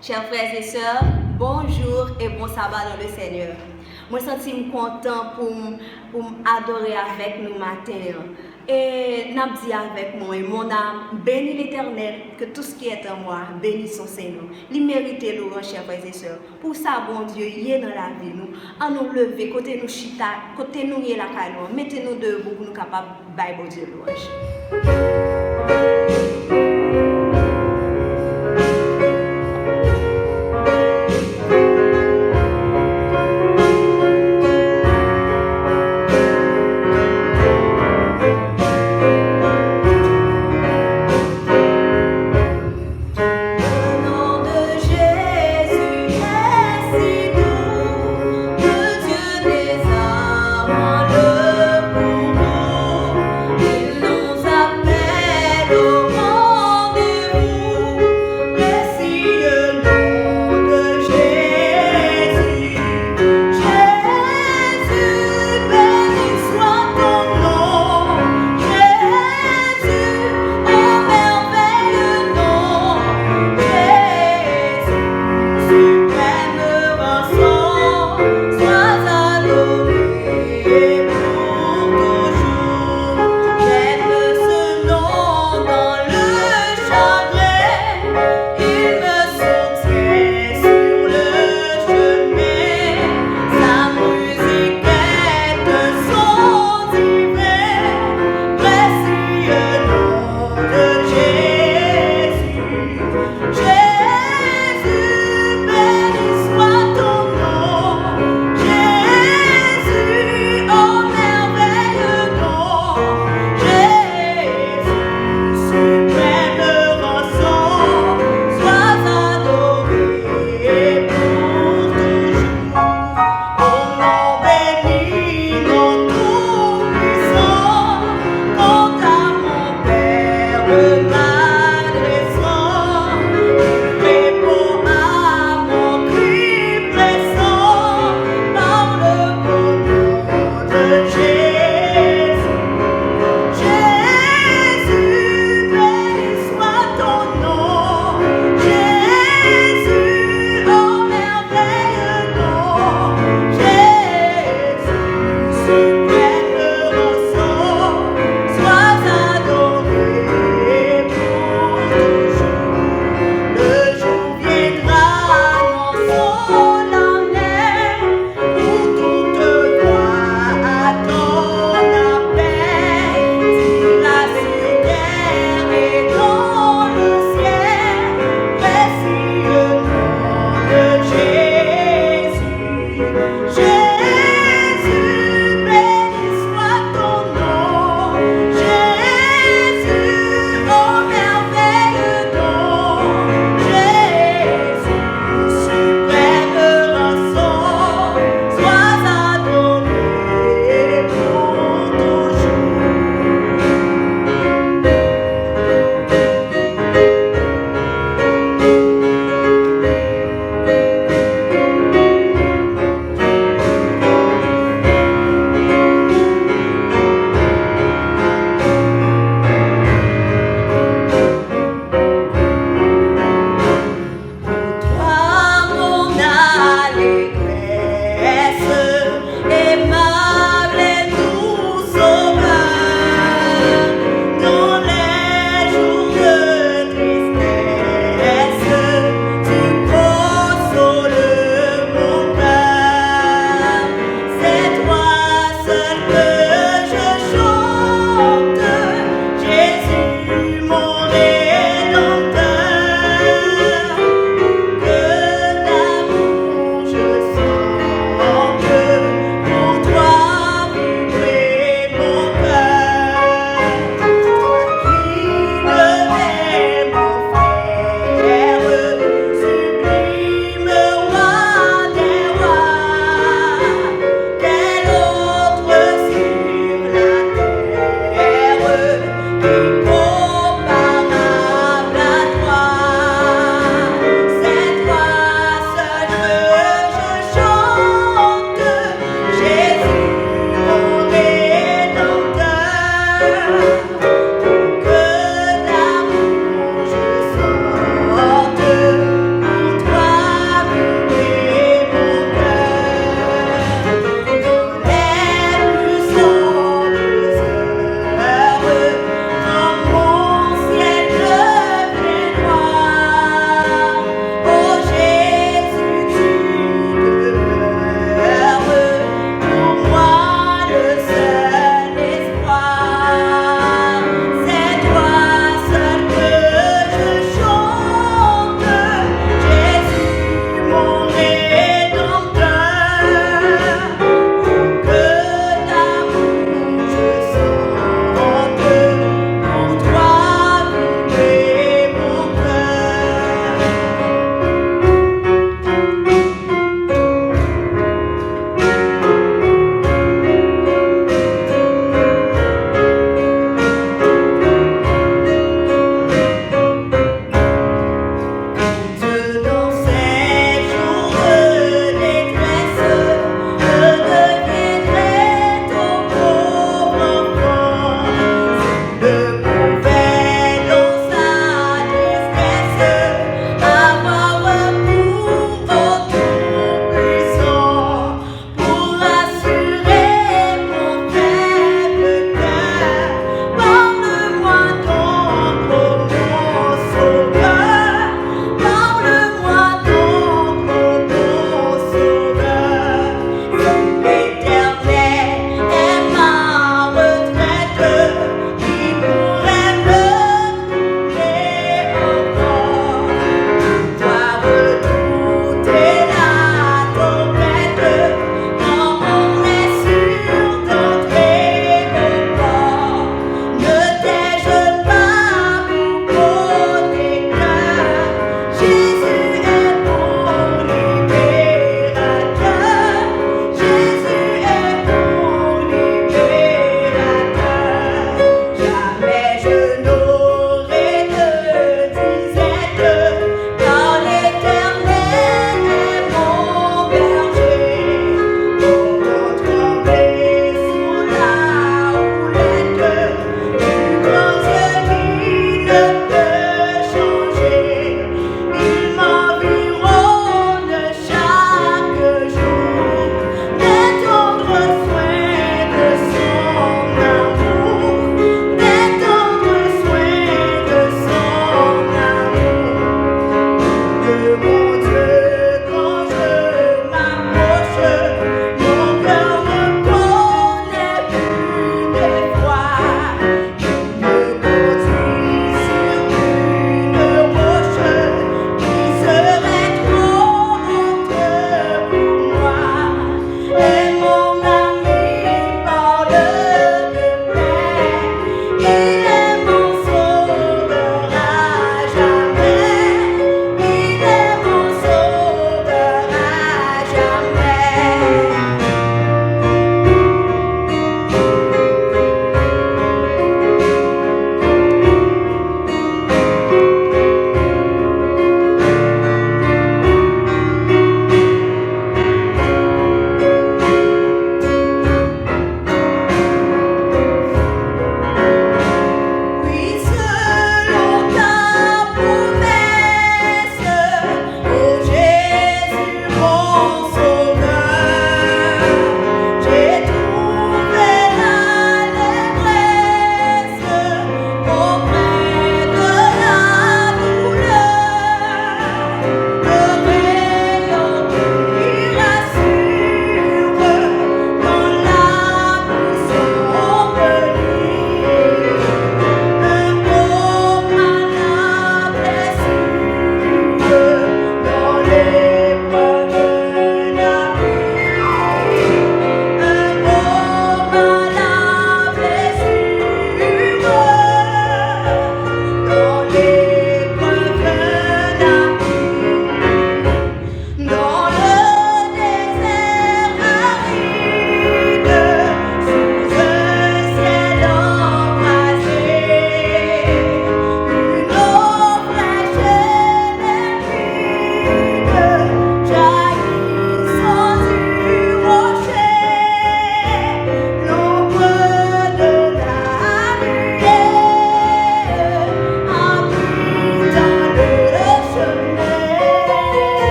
Chers frères et sœurs, bonjour et bon sabbat dans le Seigneur. Moi, je suis content pour adorer avec nous matin. Et n'a dit avec moi, mon âme, bénis l'Éternel, que tout ce qui est en moi, bénis son Seigneur. Il mérite louange, chers frères et sœurs. Pour ça, bon Dieu, il est dans la vie, nous. À nous lever, côté nous chita, côté nous y est la canon. Mettez-nous debout pour nous capables de bailler, bon Dieu, louange. Oh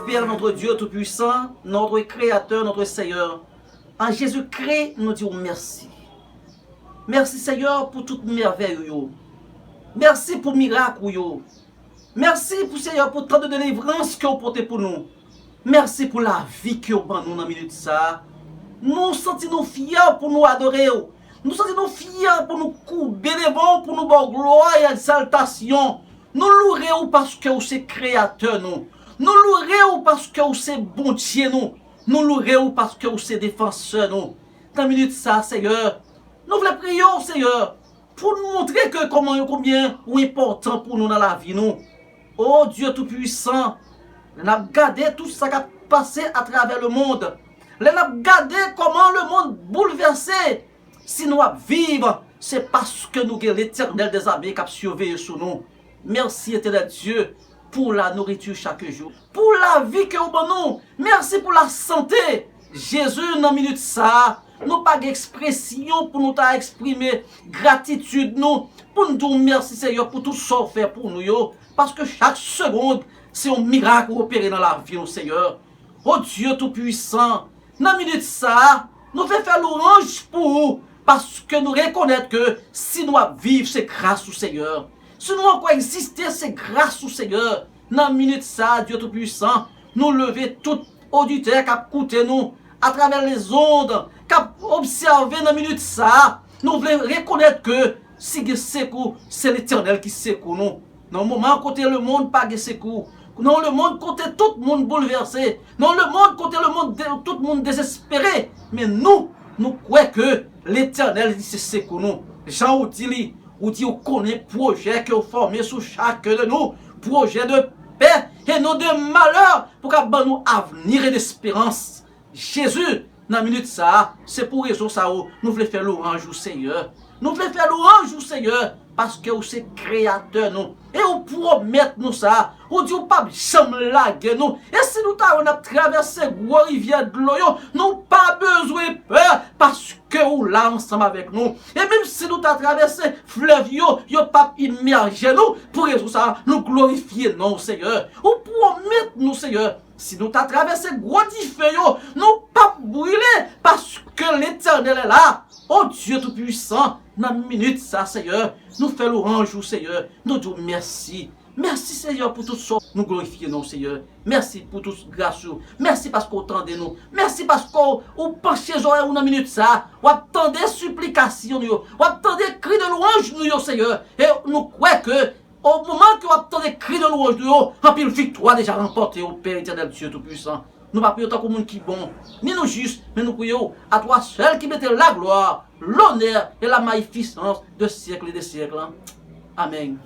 Père, notre Dieu Tout-Puissant, notre Créateur, notre Seigneur, en Jésus-Christ, nous disons merci. Merci Seigneur pour toute merveille. Merci pour miracle. Merci pour Seigneur pour tant de délivrance que vous portez pour nous. Merci pour la vie que vous avez nous dans la minute ça. Nous sentons fiers pour nous adorer. Nous sentons fiers pour nous couper devant, pour nous donner gloire et exaltation. Nous louerons parce que vous êtes créateur nous. Nous louerons parce que vous êtes bon Dieu nous. Nous louerons parce que vous êtes défenseur nous. Dans la minute ça, Seigneur, nous voulons prier, Seigneur, pour nous montrer que combien est important pour nous dans la vie nous. Oh Dieu Tout-Puissant, nous avons regardé tout ça qui a passé à travers le monde. Nous avons regardé comment le monde bouleversé. Si nous vivons, c'est parce que nous avons l'Éternel des armées qui a surveillé sur nous. Merci Éternel Dieu pour la nourriture chaque jour, pour la vie que nous avons. Merci pour la santé. Jésus, dans la minute ça, nous pas d'expression pour nous exprimer gratitude nous, pour nous dire merci Seigneur pour tout ce qu'on fait pour nous. Parce que chaque seconde, c'est un miracle opéré dans la vie, Seigneur. Oh Dieu Tout-Puissant, dans la minute ça, nous faisons faire l'orange pour vous, parce que nous reconnaissons que si nous vivons, c'est grâce au Seigneur. Si nous encore exister, c'est grâce au Seigneur. Dans la minute ça, Dieu Tout-Puissant, nous lever tout auditeur qui a écouté nous à travers les ondes, qui a observé dans la minute ça. Nous voulons reconnaître que si c'est l'Éternel qui secoue nous. Dans le moment côté le monde pas de secours. Dans le monde côté tout le monde bouleversé. Dans le monde côté le monde tout le monde désespéré. Mais nous croyons que l'Éternel c'est secours nous. Jean ou dit on connaît projet que vous formez sur chacun de nous, projet de paix et non de malheur pour qu'à nous avenir et d'espérance. Jésus, dans la minute ça, c'est pour raison ça nous voulons faire l'orange au Seigneur. Nous voulons faire l'orange au Seigneur parce que vous êtes créateur nous. Et vous promettez nous ça. Vous dites pas jamais laguer nous. Et si nous avons traversé gros rivière de l'eau, nous pas besoin de peur parce que vous là ensemble avec nous. Et même si nous avons traversé fleuve yo pas immergé nous pour résoudre ça, nous glorifier non Seigneur. Vous promettez nous Seigneur. Si nous avons traversé gros diffé nous pas brûler parce que l'Éternel est là. Oh Dieu Tout-Puissant, dans la minute ça Seigneur, nous faisons l'orange au Seigneur, nous disons merci. Merci Seigneur pour tout ça. Nous glorifions nous Seigneur. Merci pour tout grâce. Merci parce qu'on entendez nous. Merci parce qu'on penchez les oreilles dans la minute ça. On attendez supplication nous. On attendez cri de louange nous Seigneur. Et nous croyons que au moment que on attendez cri de louange nous, en pile victoire déjà remportée au Père éternel Dieu Tout-Puissant. Nous ne prions pas comme monde qui bon, ni nous justes, mais nous prions à toi seul qui mettait la gloire, l'honneur et la magnificence de siècles et de siècles. Amen.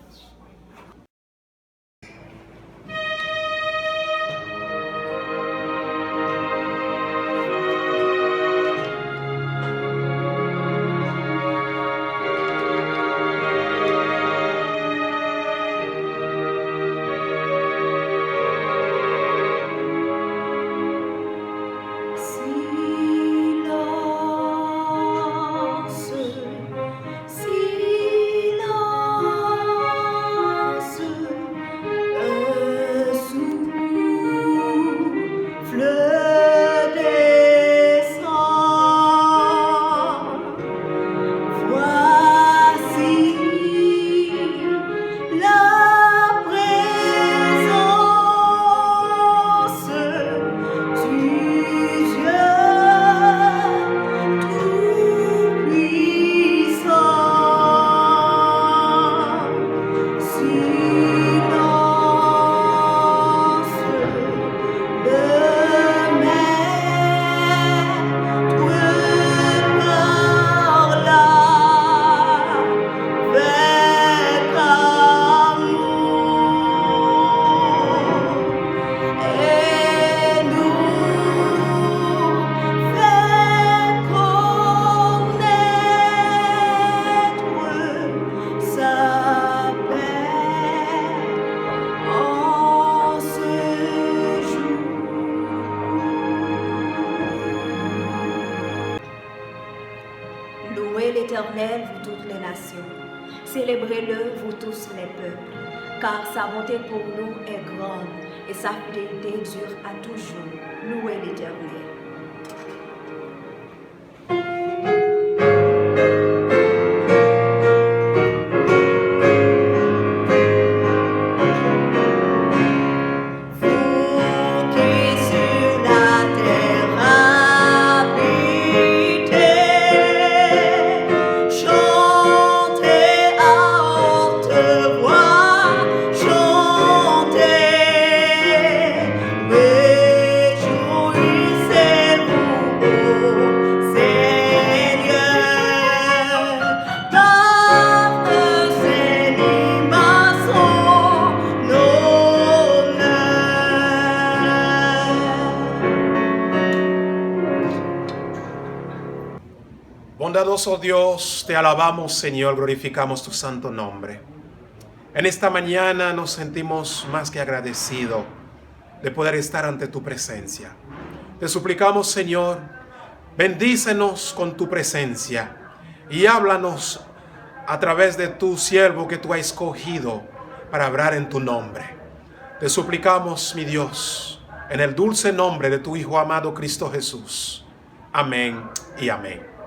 l'Éternel, vous toutes les nations. Célébrez-le, vous tous les peuples, car sa bonté pour nous est grande et sa fidélité dure à toujours. Louez l'Éternel. Bondadoso Dios, te alabamos, Señor, glorificamos tu santo nombre. En esta mañana nos sentimos más que agradecidos de poder estar ante tu presencia. Te suplicamos, Señor, bendícenos con tu presencia y háblanos a través de tu siervo que tú has escogido para hablar en tu nombre. Te suplicamos, mi Dios, en el dulce nombre de tu Hijo amado Cristo Jesús. Amén y amén.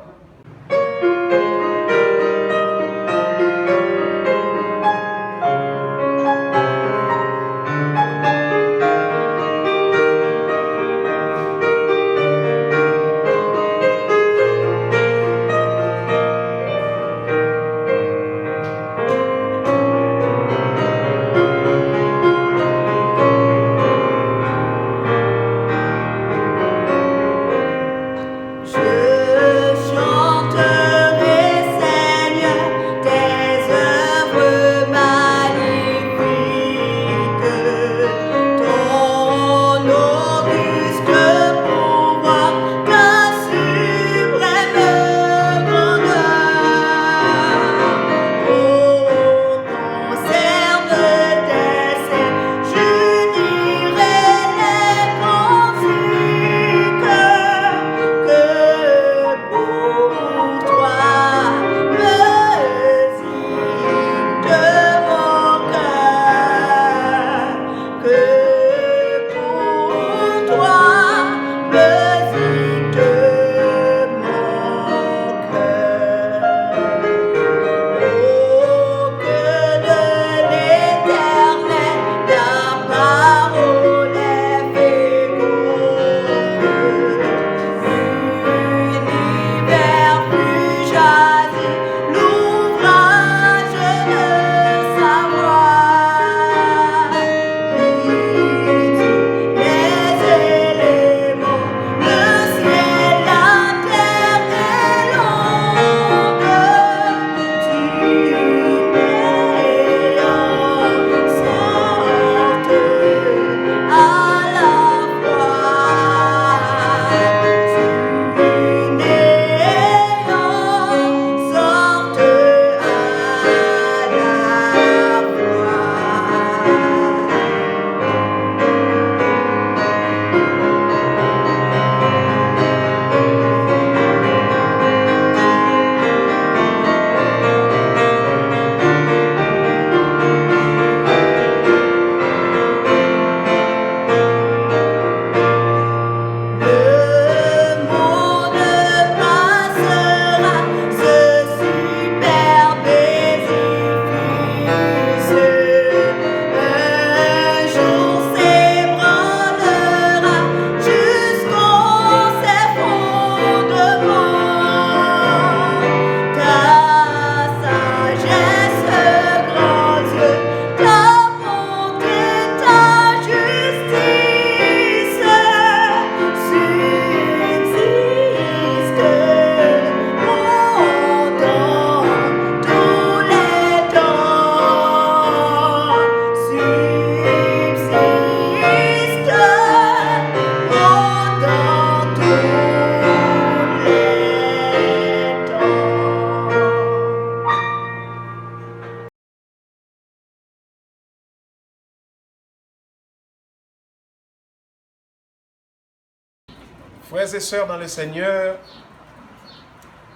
Frères et sœurs dans le Seigneur,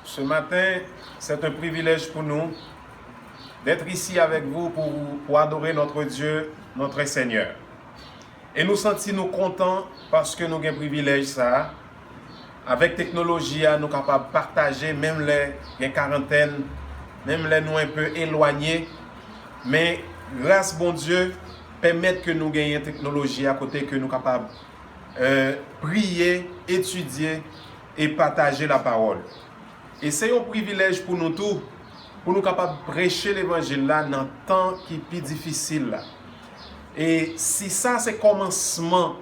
ce matin, c'est un privilège pour nous d'être ici avec vous pour adorer notre Dieu, notre Seigneur. Et nous sentons contents parce que nous avons un privilège ça. Avec technologie, nous sommes capables de partager, même les quarantaines, même les nous un peu éloignés. Mais grâce bon Dieu, permettre que nous gagnions technologie à côté, que nous sommes capables de prier, étudier et partager la parole. Et c'est un privilège pour nous tous, pour nous capables de prêcher l'évangile là dans un temps qui est plus difficile là. Et si ça c'est commencement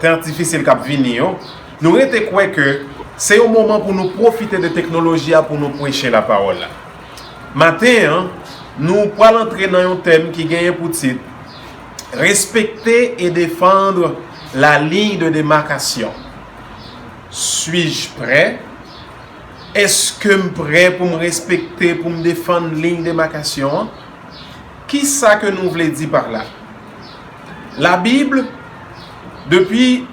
temps difficile qui venir, nous était quoi que c'est un moment pour nous profiter de technologie pour nous prêcher la parole là. Matin, nous allons entrer dans un thème qui gagne pour titre respecter et défendre la ligne de démarcation. Suis-je prêt? Est-ce que je suis prêt pour me respecter, pour me défendre la ligne de démarcation? Qui ça que nous voulons dire par là? La Bible, depuis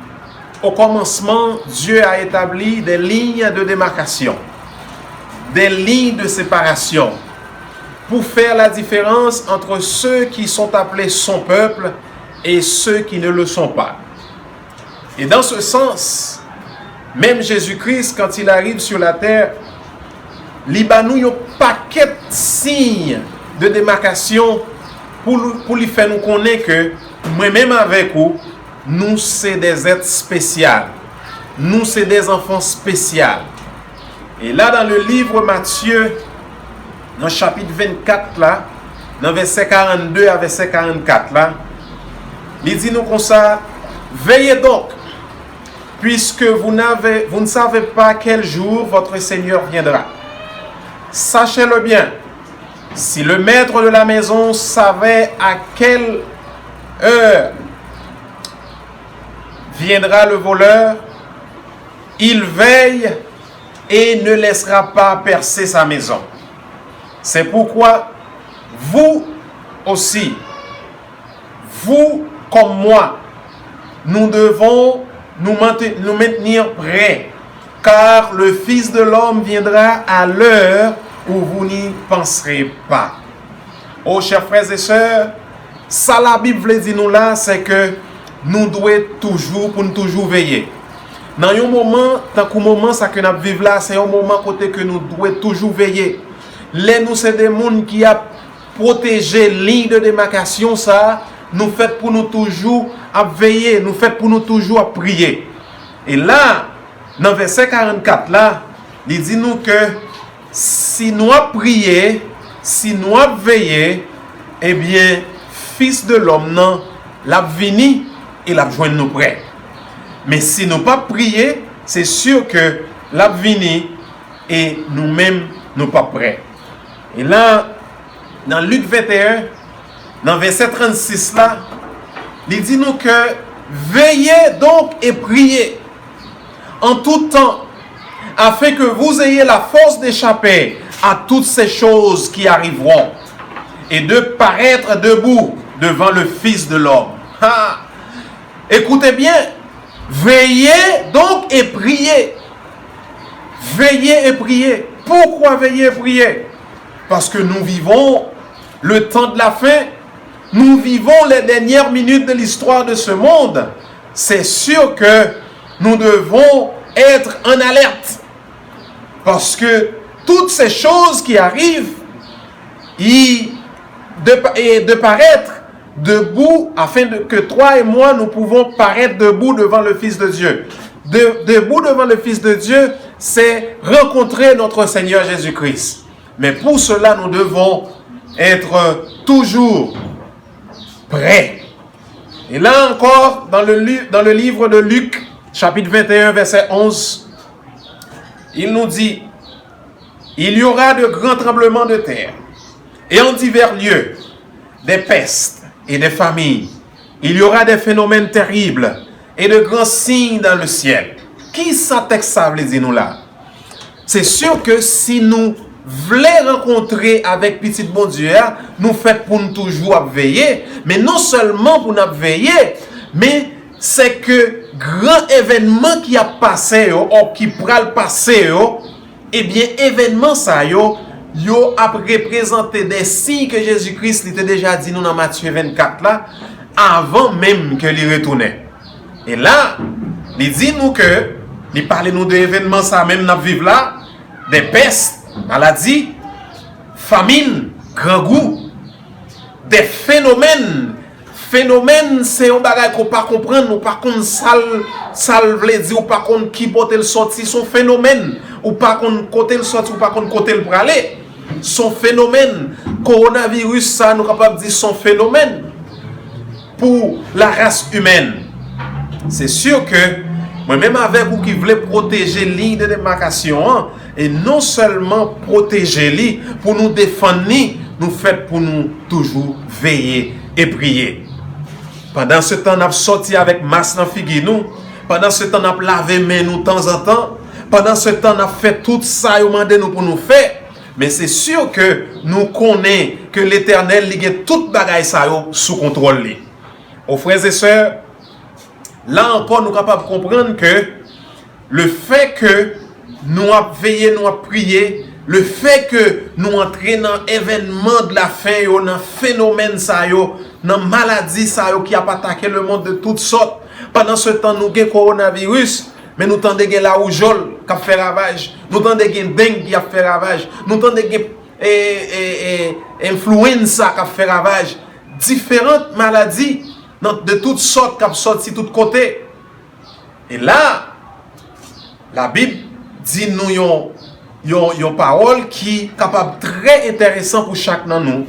au commencement, Dieu a établi des lignes de démarcation, des lignes de séparation, pour faire la différence entre ceux qui sont appelés son peuple et ceux qui ne le sont pas. Et dans ce sens, même Jésus-Christ, quand il arrive sur la terre, il a nous un paquet de signes de démarcation pour lui faire nous connaître que moi-même avec vous, nous c'est des êtres spéciaux. Nous c'est des enfants spéciaux. Et là dans le livre Matthieu, dans le chapitre 24 là, dans verset 42 à verset 44 là, il dit nous comme ça, veillez donc, puisque vous ne savez pas quel jour votre Seigneur viendra. Sachez-le bien, si le maître de la maison savait à quelle heure viendra le voleur, il veille et ne laissera pas percer sa maison. C'est pourquoi vous aussi, vous comme moi, nous devons nous maintenir prêts, car le Fils de l'homme viendra à l'heure où vous n'y penserez pas. Oh, chers frères et sœurs, ça la Bible dit nous là, c'est que nous devons toujours veiller. Dans un moment, tant qu'au moment ça que nous vivons là, c'est un moment côté que nous devons toujours veiller. Les nous c'est des gens qui a protégé ligne de démarcation ça, nous fait pour nous toujours à veiller, nous fait pour nous toujours à prier. Et là, dans verset 44 là, il dit nous que si nous à prier, si nous à veiller, eh bien, Fils de l'homme non, l'a vini et l'a joindre nous près. Mais si nous pas prier, c'est sûr que l'a vini et nous-mêmes nous pas prêts. Et là, dans Luc 21, dans verset 36 là, il dit nous que veillez donc et priez en tout temps, afin que vous ayez la force d'échapper à toutes ces choses qui arriveront et de paraître debout devant le Fils de l'homme. Écoutez bien, veillez donc et priez. Veillez et priez. Pourquoi veiller et prier? Parce que nous vivons le temps de la fin. Nous vivons les dernières minutes de l'histoire de ce monde. C'est sûr que nous devons être en alerte. Parce que toutes ces choses qui arrivent, de paraître debout, afin que toi et moi, nous pouvons paraître debout devant le Fils de Dieu. Debout devant le Fils de Dieu, c'est rencontrer notre Seigneur Jésus-Christ. Mais pour cela, nous devons être toujours prêts. Et là encore, dans le livre de Luc, chapitre 21, verset 11, il nous dit, il y aura de grands tremblements de terre, et en divers lieux, des pestes et des famines. Il y aura des phénomènes terribles et de grands signes dans le ciel. Qui ça texte ça veut dire nous là? C'est sûr que si nous voulons rencontrer avec petit bon Dieu, nous faisons pour nous toujours veiller, mais non seulement pour nous veiller, mais c'est que grand événement qui a passé ou qui pourra le passer, eh bien événement ça yo a représenté des signes que Jésus-Christ était déjà dit nous dans Matthieu 24 là, avant même que il retourne. Et là, il dit nous que, il parle nous de événements ça même nous vivons là, des pestes, maladies, famine, grand goût, des phénomènes. Phénomène, c'est un bagage qu'on pas comprendre, ou par contre ça veut dire ou par contre qui porte le sorti, son phénomène, ou par contre côté le sorti, ou par contre côté le praler. Son phénomène, coronavirus, ça nous capable de dire son phénomène pour la race humaine. C'est sûr que moi-même avec vous qui voulez protéger l'île de démarcation, et non seulement protéger l'île pour nous défendre, nous faites pour nous toujours veiller et prier. Pendant ce temps, on a sorti avec masse dans figue nous. Pendant ce temps, on a lavé main nous de temps en temps. Pendant ce temps, on a fait tout ça, on demandé nous pour nous faire. Mais c'est sûr que nous connaissons que l'Éternel ligue toute bagaille ça sous contrôle. Aux frères et sœurs, là encore, nous sommes capables de comprendre que le fait que nous avons veillé, nous avons prié, le fait que nous entrons dans l'événement de la fin, dans le phénomène, dans la maladie qui a attaqué le monde de toutes sortes, pendant ce temps, nous avons le coronavirus, mais nous avons la rougeole qui a fait ravage, nous avons le dengue qui a fait ravage, nous avons l'influenza qui a fait ravage, différentes maladies de toutes sortes qui ont sorti de tous côtés. Et là, la Bible dit nous une parole qui est capable très intéressant pour chacun de nous.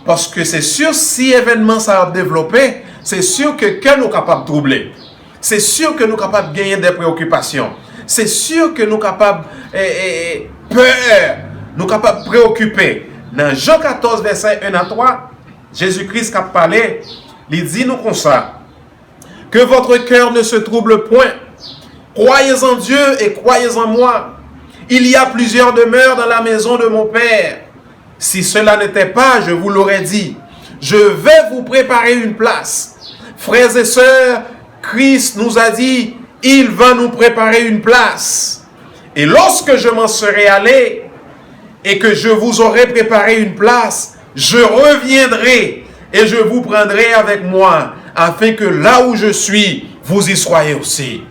Parce que c'est sûr, si événement ça a développé, c'est sûr que nous sommes capables de troubler. C'est sûr que nous sommes capables de gagner des préoccupations. C'est sûr que nous sommes capables de peur. Nous sommes capables de préoccuper. Dans Jean 14, verset 1 à 3, Jésus-Christ a parlé, il dit nous comme ça, que votre cœur ne se trouble point. Croyez en Dieu et croyez en moi. Il y a plusieurs demeures dans la maison de mon Père. Si cela n'était pas, je vous l'aurais dit. Je vais vous préparer une place. Frères et sœurs, Christ nous a dit, il va nous préparer une place. Et lorsque je m'en serai allé et que je vous aurai préparé une place, je reviendrai et je vous prendrai avec moi, afin que là où je suis, vous y soyez aussi.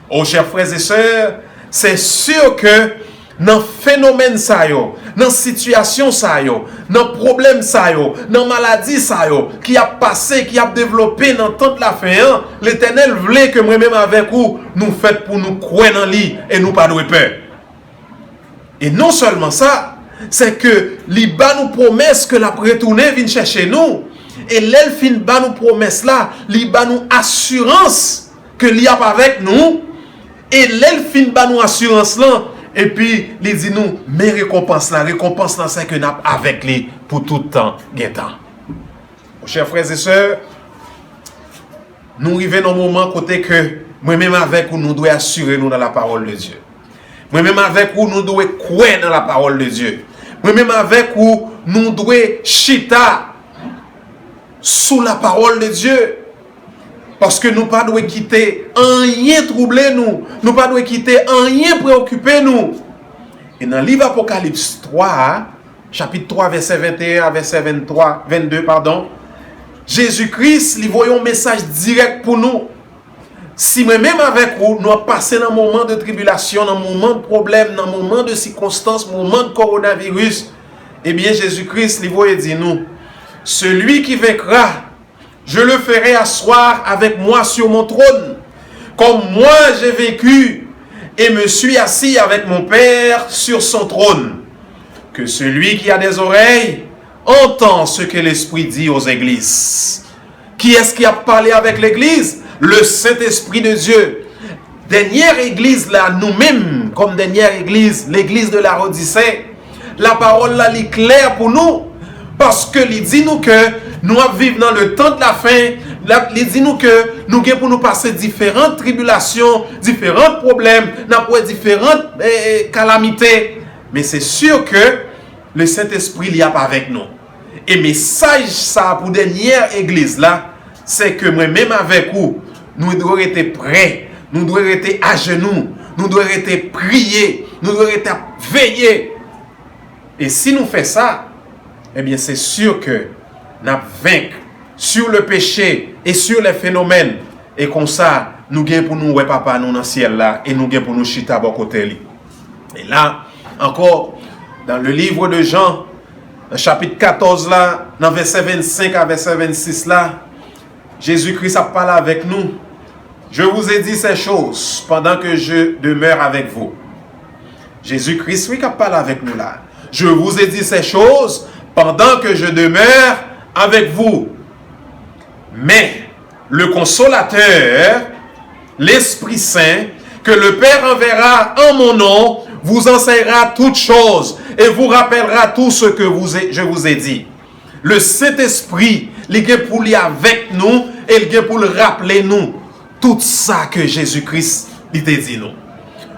Oh, chers frères et sœurs, c'est sûr que dans le phénomène ça yo, dans la situation ça yo, dans le problème ça yo, dans la maladie ça yo, qui a passé, qui a développé dans toute la fin, l'Éternel voulait que moi-même avec vous, nous faites pour nous croire dans lui et nous pas de peur. Et non seulement ça, c'est que il bat nous promesse que la retourner vient chercher nous. Et l'elfin bat nous promesse là, il bat nous assurance que il y a avec nous. Et l'elfin bat nous assurance là. Et puis, il dit nous, mais récompense là, c'est que nous avons avec lui pour tout le temps. Chers frères et sœurs, nous arrivons dans un moment côté que moi-même avec vous, nous devons assurer nous dans la parole de Dieu. Moi-même avec vous, nous devons croire dans la parole de Dieu. Moi-même avec vous, nous devons chita sous la parole de Dieu. Parce que nous ne devons pas quitter rien troubler nous. Nous ne devons pas quitter rien préoccuper nous. Et dans le livre Apocalypse 3, chapitre 3, verset 21 à verset 22, Jésus-Christ, lui voyons un message direct pour nous. Si même avec vous, nous avons passé dans un moment de tribulation, dans un moment de problème, dans un moment de circonstances, un moment de coronavirus, eh bien Jésus-Christ, lui voyons dit nous, celui qui vaincra, je le ferai asseoir avec moi sur mon trône, comme moi j'ai vécu et me suis assis avec mon Père sur son trône. Que celui qui a des oreilles entend ce que l'Esprit dit aux églises. Qui est-ce qui a parlé avec l'église? Le Saint-Esprit de Dieu. Dernière église là, nous-mêmes, comme dernière église, l'église de la Odyssée, la parole là, elle est claire pour nous, parce que il dit nous que nous vivons dans le temps de la fin. Il dit nous que nous avons pour nous passer différentes tribulations, différents problèmes, différentes calamités. Mais c'est sûr que le Saint-Esprit il a pas avec nous. Et le message ça pour dernière église là, c'est que moi-même avec vous, nous devons être prêts, nous devons être à genoux, nous devons être prier, nous devons être veiller. Et si nous faisons ça, eh bien c'est sûr que nous vaincre sur le péché et sur les phénomènes. Et comme ça, nous gagnons pour nous, ouais, papa, nous dans le ciel là, et nous gagnons pour nous chita à côté. Et là, encore, dans le livre de Jean, dans chapitre 14 là, dans verset 25 à verset 26 là, Jésus-Christ a parlé avec nous. Je vous ai dit ces choses pendant que je demeure avec vous. Jésus-Christ, oui, qui a parlé avec nous là. Je vous ai dit ces choses pendant que je demeure avec vous. Mais le consolateur, l'Esprit Saint, que le Père enverra en mon nom, vous enseignera toutes choses et vous rappellera tout ce que je vous ai dit. Le Saint-Esprit, il est pour lui avec nous et il est pour le rappeler nous tout ça que Jésus-Christ il t'a dit nous.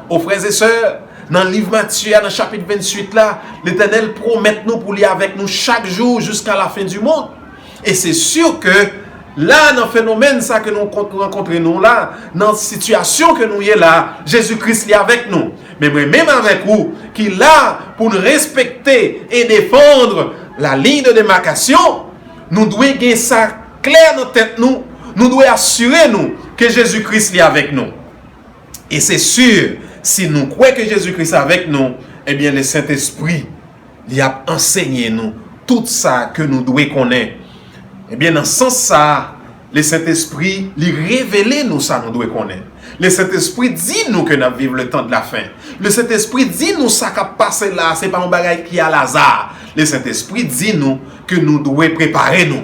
Aux frères et sœurs, dans le livre Matthieu, dans le chapitre 28 là, l'Éternel promet nous pour lui avec nous chaque jour jusqu'à la fin du monde. Et c'est sûr que là, dans le phénomène ça que nous rencontrons nous là, dans la situation que nous y est là, Jésus-Christ est avec nous. Mais même avec vous, qui est là pour nous respecter et défendre la ligne de démarcation, nous devons gagner ça clair dans la tête nous. Nous devons assurer nous que Jésus-Christ est avec nous. Et c'est sûr, si nous croyons que Jésus-Christ est avec nous, eh bien le Saint-Esprit, il a enseigné nous tout ça que nous devons connaître. Eh bien, dans ce sens ça, le Saint-Esprit, il révèle nous ça, nous devons connaître. Le Saint-Esprit dit nous que nous vivons le temps de la fin. Le Saint-Esprit dit nous ça qui a passé là, c'est pas un bagage qui est à l'hasard. Le Saint-Esprit dit nous que nous devons préparer nous.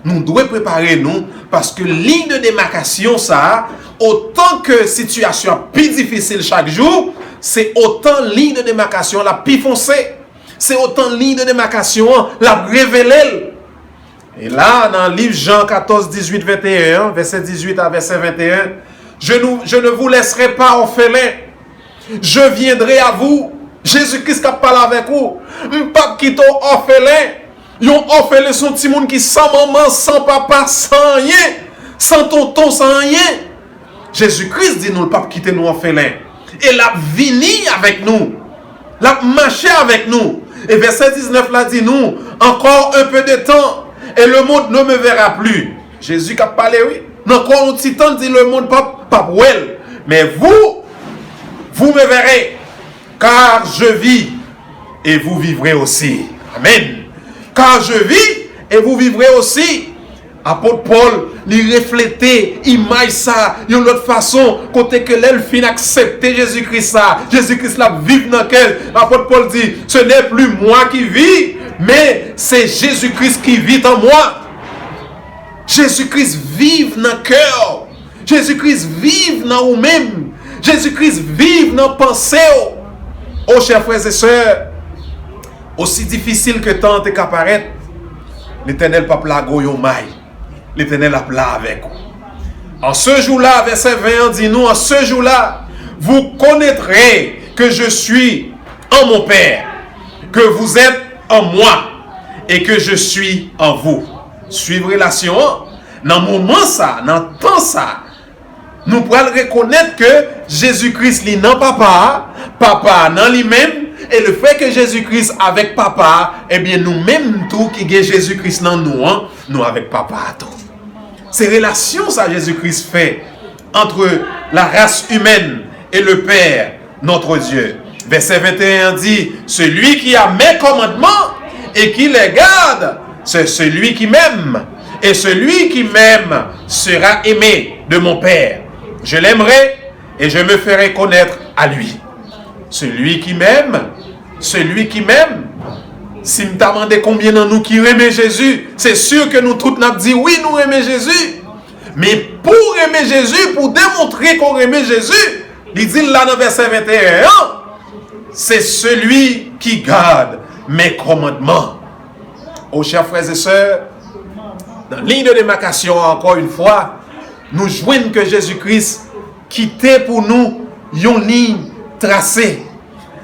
Nous devons préparer nous parce que ligne de démarcation ça, autant que situation plus difficile chaque jour, c'est autant ligne de démarcation la plus foncée. C'est autant ligne de démarcation la révélée. Et là, dans le livre Jean 14, 18, 21, verset 18 à verset 21, je ne vous laisserai pas orphelins. Je viendrai à vous. Jésus-Christ qui parle avec vous. Je ne pas quitter orphelin. Yon orphelin son petit monde qui sans maman, sans papa, sans rien. Sans tonton, sans rien. Jésus-Christ dit nous ne pas quitter nous orphelins. Et la vini avec nous. La marcher avec nous. Et verset 19 là dit nous, encore un peu de temps. Et le monde ne me verra plus. Jésus qui a parlé, oui. Encore un petit temps, dit le monde, pas well. Mais vous me verrez. Car je vis et vous vivrez aussi. Amen. Car je vis et vous vivrez aussi. Apôtre Paul, il reflétait, image ça, d'une autre façon, côté que l'elle fin accepter Jésus-Christ ça. Jésus-Christ la vive dans quel. Apôtre Paul dit, ce n'est plus moi qui vis, mais c'est Jésus-Christ qui vit en moi. Jésus-Christ vive dans le cœur. Jésus-Christ vive dans vous-même. Jésus-Christ vive dans la pensée. Oh, chers frères et sœurs, aussi difficile que tant est qu'apparaître, l'Éternel pas plago yon maille. L'Éternel a plat avec vous. En ce jour-là, verset 20 dit nous, en ce jour-là, vous connaîtrez que je suis en mon Père, que vous êtes en moi et que je suis en vous. Suivre relation, dans le moment ça, dans le temps ça, nous pourrons reconnaître que Jésus-Christ est non papa, papa non lui-même, et le fait que Jésus-Christ avec papa, eh bien nous-mêmes tout qui est Jésus-Christ dans nous, hein, nous avec papa tout. C'est relation ça Jésus-Christ fait entre la race humaine et le Père, notre Dieu. Verset 21 dit, celui qui a mes commandements et qui les garde, c'est celui qui m'aime. Et celui qui m'aime sera aimé de mon Père. Je l'aimerai et je me ferai connaître à lui. Celui qui m'aime, celui qui m'aime. Si me demandez combien de nous qui aimons Jésus, c'est sûr que nous tous nous dit oui, nous aimons Jésus. Mais pour aimer Jésus, pour démontrer qu'on aime Jésus, il dit là dans verset 21, c'est celui qui garde mes commandements. Oh, chers frères et sœurs, dans la ligne de démarcation, encore une fois, nous joignons que Jésus-Christ quittait pour nous une ligne tracée.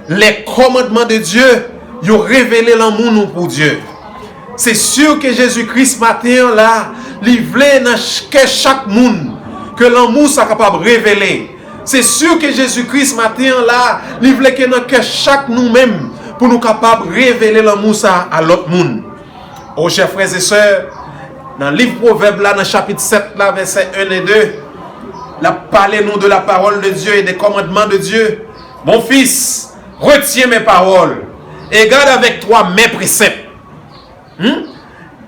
Les commandements de Dieu, ils ont révélé l'amour nous pour Dieu. C'est sûr que Jésus-Christ matin là, il voulait dans chaque monde que l'amour soit capable de révéler. C'est sûr que Jésus-Christ matin là, il voulait que dans chaque nous-mêmes pour nous capable de révéler l'amour ça à l'autre monde. Oh chers frères et sœurs, Dans le livre Proverbe, là, dans le chapitre 7, là, verset 1 et 2, là, parlez-nous de la parole de Dieu et des commandements de Dieu. Mon fils, retiens mes paroles et garde avec toi mes préceptes.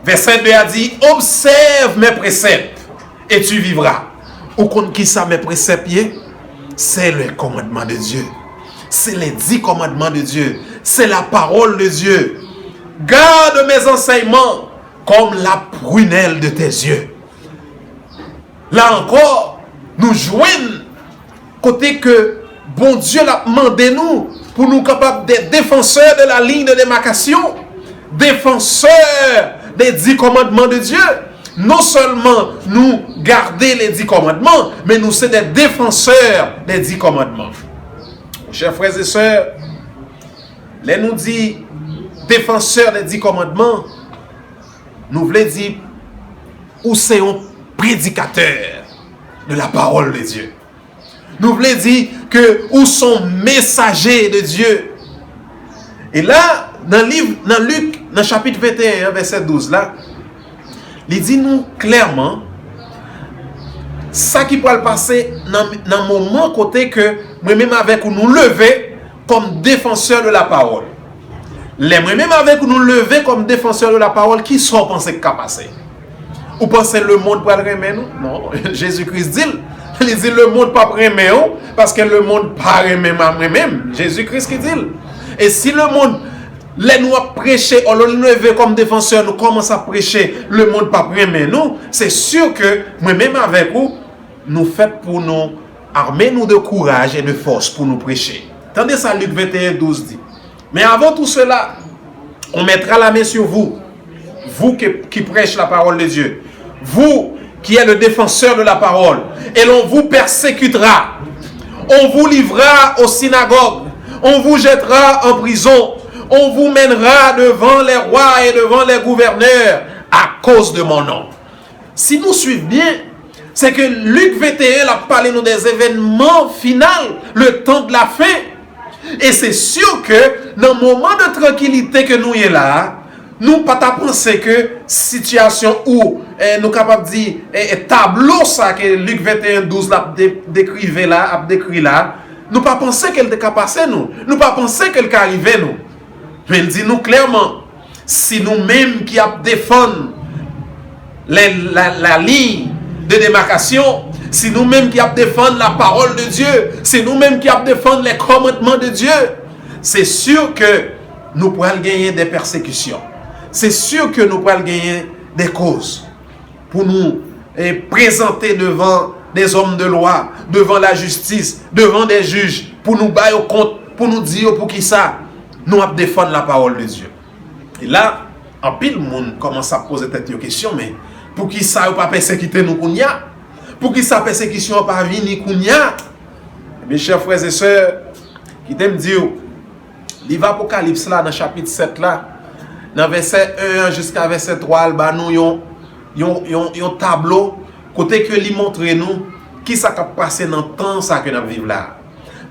Verset 2 a dit, observe mes préceptes et tu vivras. Ou contre qui ça mes préceptes? C'est le commandement de Dieu. C'est les 10 commandements de Dieu. C'est la parole de Dieu. Garde mes enseignements comme la prunelle de tes yeux. Là encore, nous joignons côté que bon Dieu l'a demandé nous pour nous capables d'être défenseurs de la ligne de démarcation, défenseurs des 10 commandements de Dieu. Non seulement nous garder les 10 commandements, mais nous sommes des défenseurs des 10 commandements. Chers frères et sœurs, les nous dit défenseurs des 10 commandements, nous voulons dire où c'est un prédicateur de la parole de Dieu. Nous voulons dire que où sont messagers de Dieu. Et là, dans Luc, dans le chapitre 21, verset 12, là, il dit nous clairement ça qui peut le passer dans le moment côté que moi-même avec nous lever comme défenseur de la parole. Moi-même avec nous lever comme défenseur de la parole, qui sont pensés qu'à passer? Ou pensez le monde pour le remettre nous? Non, Jésus-Christ dit, il dit le monde pas remettre nous parce que le monde pas remettre moi-même. Jésus-Christ qui dit. Et si le monde nous a prêché, on nous lever comme défenseur, nous commençons à prêcher, le monde pas remettre nous, c'est sûr que moi-même avec vous, nous faites pour nous armer nous de courage et de force pour nous prêcher. Tendez ça, Luc 21, 12 dit. Mais avant tout cela, on mettra la main sur vous, vous qui prêchez la parole de Dieu, vous qui êtes le défenseur de la parole, et l'on vous persécutera, on vous livrera aux synagogues, on vous jettera en prison, on vous mènera devant les rois et devant les gouverneurs à cause de mon nom. Si nous suivons bien, c'est que Luc 21 a parlé nous des événements finaux, le temps de la fin. Et c'est sûr que dans le moment de tranquillité que nous sommes là, nous ne pas penser que situation où nous sommes capables de dire tableau ça que Luc 21, 12 a décrit là, nous pas penser qu'elle est passer nous. Nous pas penser qu'elle est arrivée nous. Mais il dit nous clairement, si nous-mêmes qui défendons la ligne de démarcation, si nous-mêmes qui défendons la parole de Dieu, si nous-mêmes qui défendons les commandements de Dieu, c'est sûr que nous pourrons gagner des persécutions. C'est sûr que nous pourrons gagner des causes pour nous présenter devant des hommes de loi, devant la justice, devant des juges, pour nous bailler au compte, pour nous dire pour qui ça, nous défendre la parole de Dieu. Et là, en pile, le monde commence à poser cette question, mais pour qui ça ne pas persécuter nous qu'on y a? Pour qui ça persécution pas venir qu'on y a? Mes chers frères et sœurs, qui t'aiment dire, livre Apocalypse là, dans chapitre 7 là, dans verset 1 jusqu'à verset 3, bah nous yon tableau, côté que lui montre nous, qui ça a passé dans le temps ça que nous vivons là.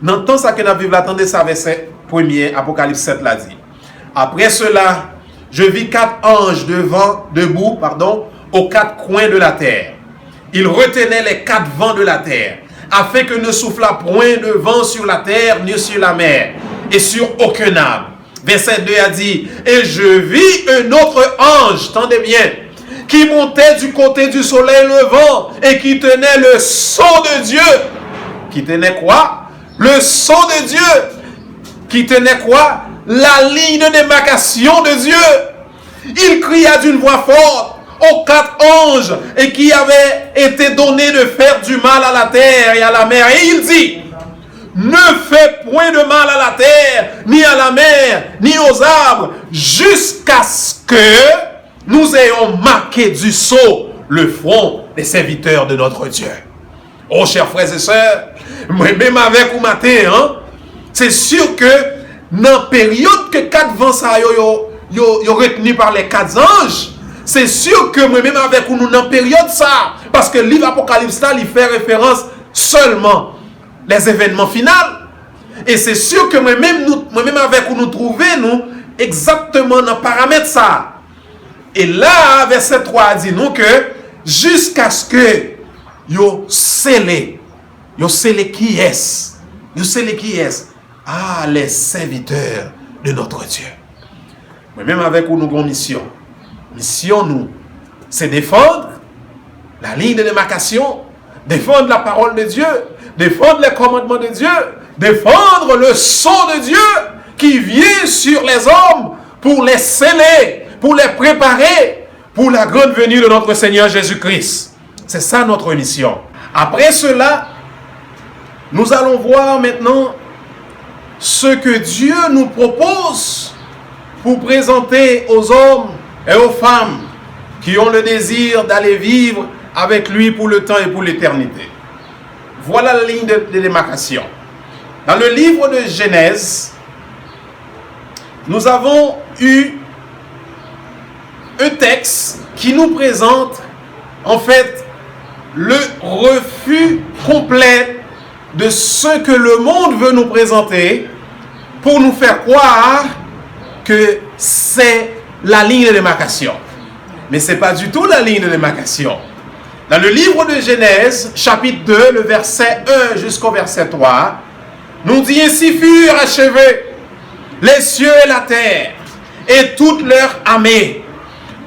Dans le temps ça que nous vivons là, attendez ça, verset 1er, Apocalypse 7 là dit. Après cela, je vis 4 anges debout, aux 4 coins de la terre. Ils retenaient les 4 vents de la terre, afin que ne soufflât point de vent sur la terre, ni sur la mer, et sur aucun arbre. Verset 2 a dit, et je vis un autre ange, tendez bien, qui montait du côté du soleil levant, et qui tenait le sceau de Dieu. Qui tenait quoi? Le sceau de Dieu. Qui tenait quoi? La ligne de démarcation de Dieu. Il cria d'une voix forte aux 4 anges et qui avait été donné de faire du mal à la terre et à la mer. Et il dit, ne fais point de mal à la terre, ni à la mer, ni aux arbres, jusqu'à ce que nous ayons marqué du sceau le front des serviteurs de notre Dieu. Oh, chers frères et sœurs, même avec vous matin, c'est sûr que dans la période que 4 vents sont retenus par les 4 anges, c'est sûr que moi-même avec nous dans la période ça, parce que le livre Apocalypse là, il fait référence seulement les événements finaux. Et c'est sûr que moi-même avec nous trouver nous exactement dans le paramètre ça. Et là, verset 3 dit nous que jusqu'à ce que yo scellé qui est? Yo scellé qui est? Ah, les serviteurs de notre Dieu. Mais même avec nous avons une mission. Mission nous, c'est défendre la ligne de démarcation, défendre la parole de Dieu, défendre les commandements de Dieu, défendre le sang de Dieu qui vient sur les hommes pour les sceller, pour les préparer pour la grande venue de notre Seigneur Jésus-Christ. C'est ça notre mission. Après cela, nous allons voir maintenant ce que Dieu nous propose pour présenter aux hommes et aux femmes qui ont le désir d'aller vivre avec lui pour le temps et pour l'éternité. Voilà la ligne de démarcation. Dans le livre de Genèse, nous avons eu un texte qui nous présente en fait le refus complet de ce que le monde veut nous présenter pour nous faire croire que c'est la ligne de démarcation. Mais ce n'est pas du tout la ligne de démarcation. Dans le livre de Genèse, chapitre 2, le verset 1 jusqu'au verset 3, nous dit: ainsi furent achevés les cieux et la terre et toute leur armée.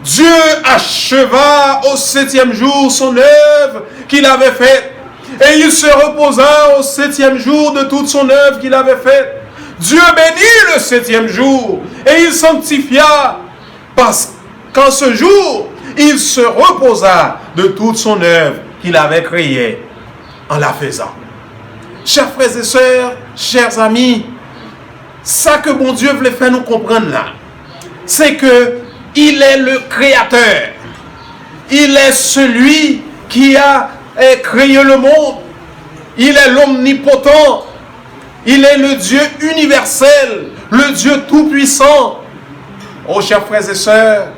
Dieu acheva au 7e jour son œuvre qu'il avait faite, et il se reposa au 7e jour de toute son œuvre qu'il avait faite. Dieu bénit le 7e jour, et il sanctifia, parce qu'en ce jour, il se reposa de toute son œuvre qu'il avait créée en la faisant. Chers frères et sœurs, chers amis, ça que bon Dieu voulait faire nous comprendre là, c'est que il est le créateur. Il est celui qui a créé le monde. Il est l'omnipotent. Il est le Dieu universel, le Dieu tout-puissant. Oh, chers frères et sœurs,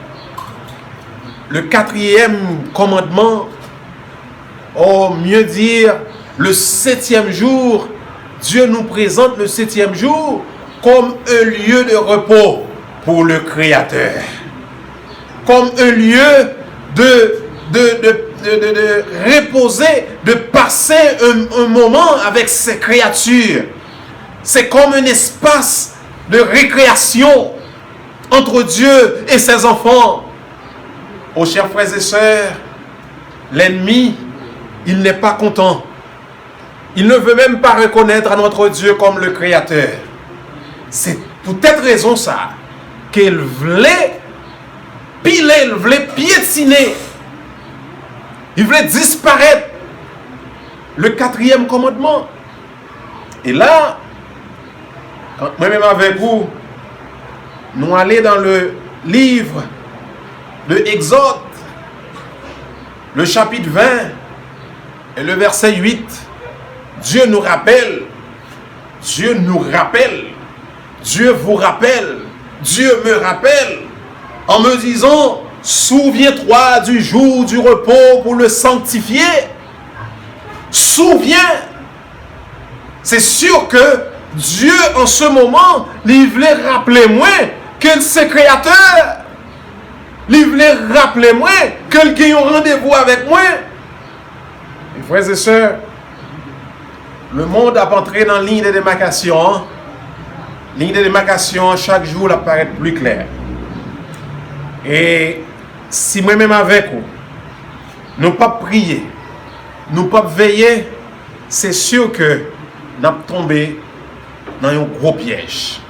le 4e commandement, oh, mieux dire, le 7e jour, Dieu nous présente le 7e jour comme un lieu de repos pour le Créateur. Comme un lieu de reposer, de passer un moment avec ses créatures. C'est comme un espace de récréation entre Dieu et ses enfants. Oh, chers frères et sœurs, l'ennemi, il n'est pas content. Il ne veut même pas reconnaître notre Dieu comme le Créateur. C'est pour cette raison ça qu'il voulait piler, il voulait piétiner, il voulait disparaître le 4e commandement. Et là, quand moi-même avec vous, nous allons dans le livre de Exode, le chapitre 20 et le verset 8, Dieu nous rappelle, Dieu nous rappelle, Dieu vous rappelle, Dieu me rappelle, en me disant: souviens-toi du jour du repos pour le sanctifier. Souviens. C'est sûr que Dieu, en ce moment, il voulait rappeler moi que c'est créateur. Il voulait rappeler moi qu'il a un rendez-vous avec moi. Et frères et sœurs, le monde a entré dans la ligne de démarcation. Ligne de démarcation, chaque jour, elle paraît plus claire. Et si moi-même avec vous, nous ne pas prier, nous ne pas veiller, c'est sûr que nous sommes tombés dans un gros piège.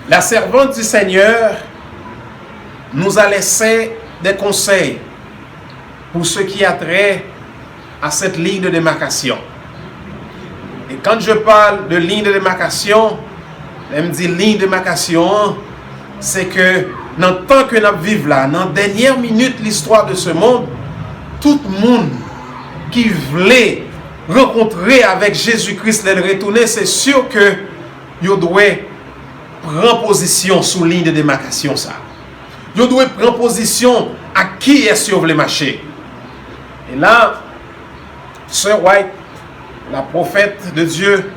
La servante du Seigneur nous a laissé des conseils pour ce qui a trait à cette ligne de démarcation. Et quand je parle de ligne de démarcation, elle me dit ligne de démarcation, c'est que dans le temps que nous vivons là, dans la dernière minute de l'histoire de ce monde, tout le monde qui voulait rencontrer avec Jésus-Christ, le retourner, c'est sûr que vous devez prendre position sous ligne de démarcation. Vous devez prendre position à qui est-ce que vous voulez marcher. Et là, Sœur White, la prophète de Dieu,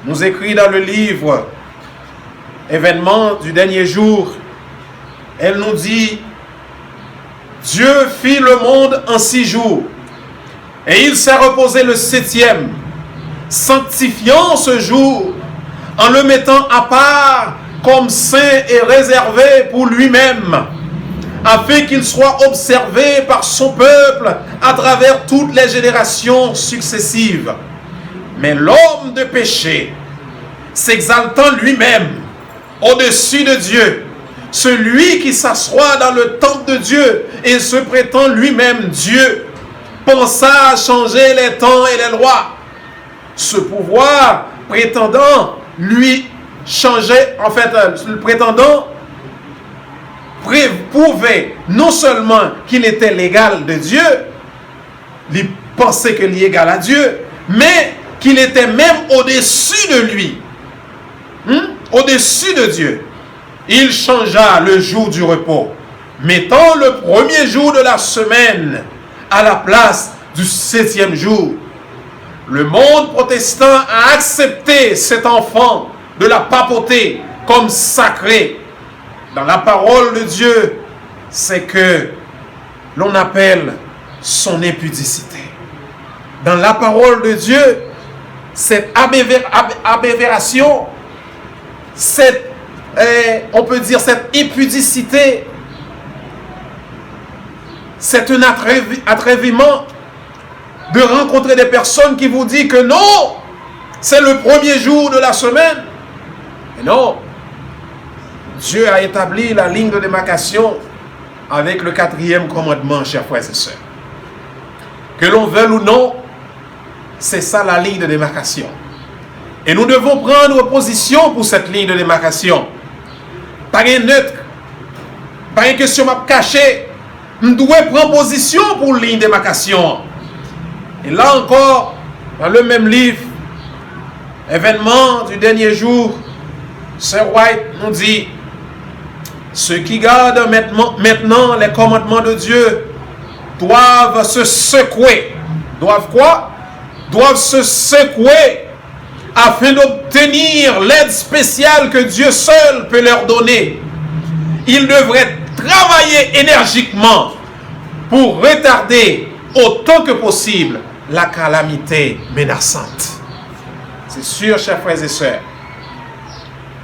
nous écrit dans le livre Événements du dernier jour, elle nous dit, Dieu fit le monde en 6 jours, et il s'est reposé le 7e, sanctifiant ce jour, en le mettant à part comme saint et réservé pour lui-même, afin qu'il soit observé par son peuple à travers toutes les générations successives. Mais l'homme de péché, s'exaltant lui-même au-dessus de Dieu, celui qui s'assoit dans le temple de Dieu et se prétend lui-même Dieu, pensa à changer les temps et les lois. Ce pouvoir prétendant lui changer, en fait, le prétendant prouvait non seulement qu'il était l'égal de Dieu, il pensait qu'il est égal à Dieu, mais qu'il était même au-dessus de lui, au-dessus de Dieu. Il changea le jour du repos, mettant le premier jour de la semaine à la place du 7e jour. Le monde protestant a accepté cet enfant de la papauté comme sacré. Dans la parole de Dieu, c'est que l'on appelle son impudicité. Dans la parole de Dieu, cette aberration, on peut dire cette impudicité, c'est un atrévement de rencontrer des personnes qui vous disent que non, c'est le premier jour de la semaine. Et non, Dieu a établi la ligne de démarcation avec le 4e commandement, chers frères et sœurs. Que l'on veuille ou non, c'est ça la ligne de démarcation. Et nous devons prendre position pour cette ligne de démarcation. Pas un neutre, pas une question à cacher. Nous devons prendre position pour la ligne de démarcation. Et là encore, dans le même livre, événement du dernier jour, Sir White nous dit, ceux qui gardent maintenant les commandements de Dieu doivent se secouer. Doivent quoi? Doivent se secouer afin d'obtenir l'aide spéciale que Dieu seul peut leur donner. Ils devraient travailler énergiquement pour retarder autant que possible la calamité menaçante. C'est sûr, chers frères et sœurs.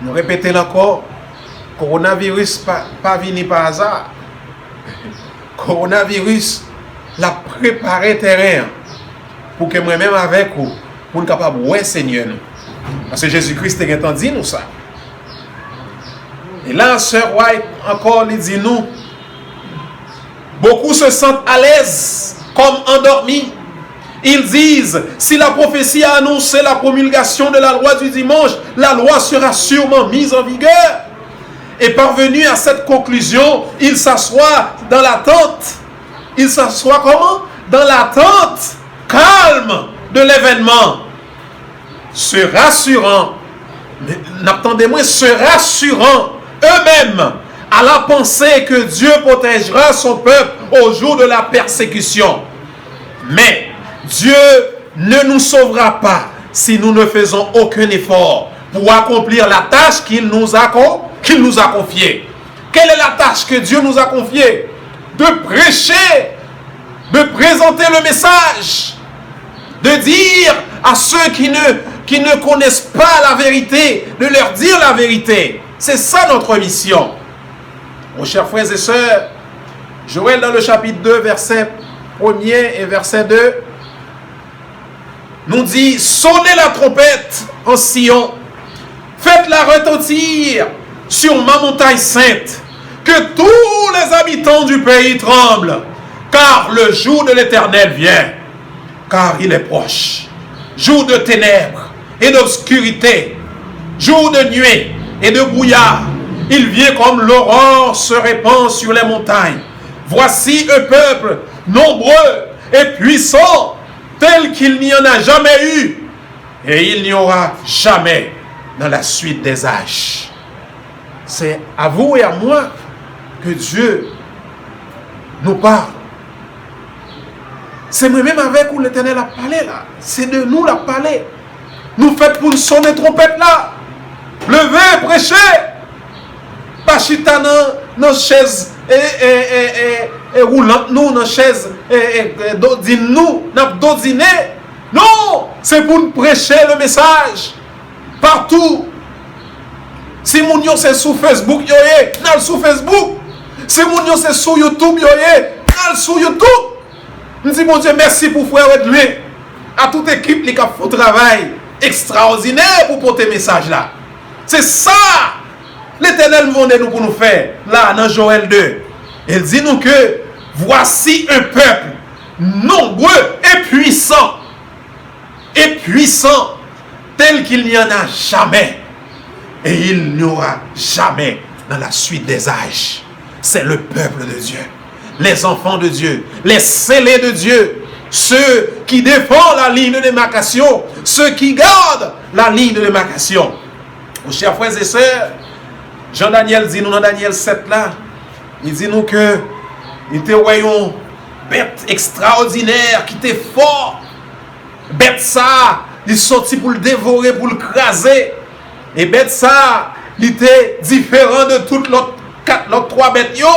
Nous répétons encore, coronavirus pas venu par hasard. Coronavirus l'a préparé terrain pour que moi-même avec vous, pour nous capables de Seigneur nous. Parce que Jésus-Christ est entendu nous ça. Et là, Sir White encore il dit nous, beaucoup se sentent à l'aise comme endormis. Ils disent, si la prophétie a annoncé la promulgation de la loi du dimanche, la loi sera sûrement mise en vigueur. Et parvenu à cette conclusion, ils s'assoient dans l'attente. Ils s'assoient comment? Dans l'attente calme de l'événement. Se rassurant, n'attendez-moi, se rassurant eux-mêmes à la pensée que Dieu protégera son peuple au jour de la persécution. Mais Dieu ne nous sauvera pas si nous ne faisons aucun effort pour accomplir la tâche qu'il nous a confiée. Quelle est la tâche que Dieu nous a confiée? De prêcher, de présenter le message, de dire à ceux qui ne connaissent pas la vérité, de leur dire la vérité. C'est ça notre mission. Mes chers frères et sœurs, Joël dans le chapitre 2, verset 1er et verset 2, nous dit, sonnez la trompette en Sion, faites-la retentir sur ma montagne sainte, que tous les habitants du pays tremblent, car le jour de l'Éternel vient, car il est proche. Jour de ténèbres et d'obscurité, jour de nuée et de brouillard, il vient comme l'aurore se répand sur les montagnes. Voici un peuple nombreux et puissant, tel qu'il n'y en a jamais eu, et il n'y aura jamais dans la suite des âges. C'est à vous et à moi que Dieu nous parle. C'est moi-même avec où l'Éternel a parlé là. C'est de nous la parler. Nous faites pour nous sonner trompette là. Levez, prêchez. Pas pas chita dans chaise roulante nous dans chaise dodine nous n'a dodiner. Non, c'est pour nous prêcher le message partout. Si moun yo c'est sur Facebook yo n'a sur Facebook. Si moun yo c'est sur YouTube yo n'a sur YouTube. Nous disons mon Dieu merci pour frère Edwin, à toute équipe qui a fait un travail extraordinaire pour porter message là. C'est ça l'Éternel demande nous pour nous faire là dans Joël 2. Il dit nous que voici un peuple nombreux et puissant tel qu'il n'y en a jamais et il n'y aura jamais dans la suite des âges. C'est le peuple de Dieu, les enfants de Dieu, les scellés de Dieu, ceux qui défendent la ligne de démarcation, ceux qui gardent la ligne de démarcation. Mes chers frères et sœurs, Jean-Daniel dit nous dans Daniel 7 là, il dit nous que il était une bête extraordinaire qui était fort. Bête ça, il sorti pour le dévorer, pour le craser. Et bête ça, il était différent de toutes l'autre trois bêtes yo.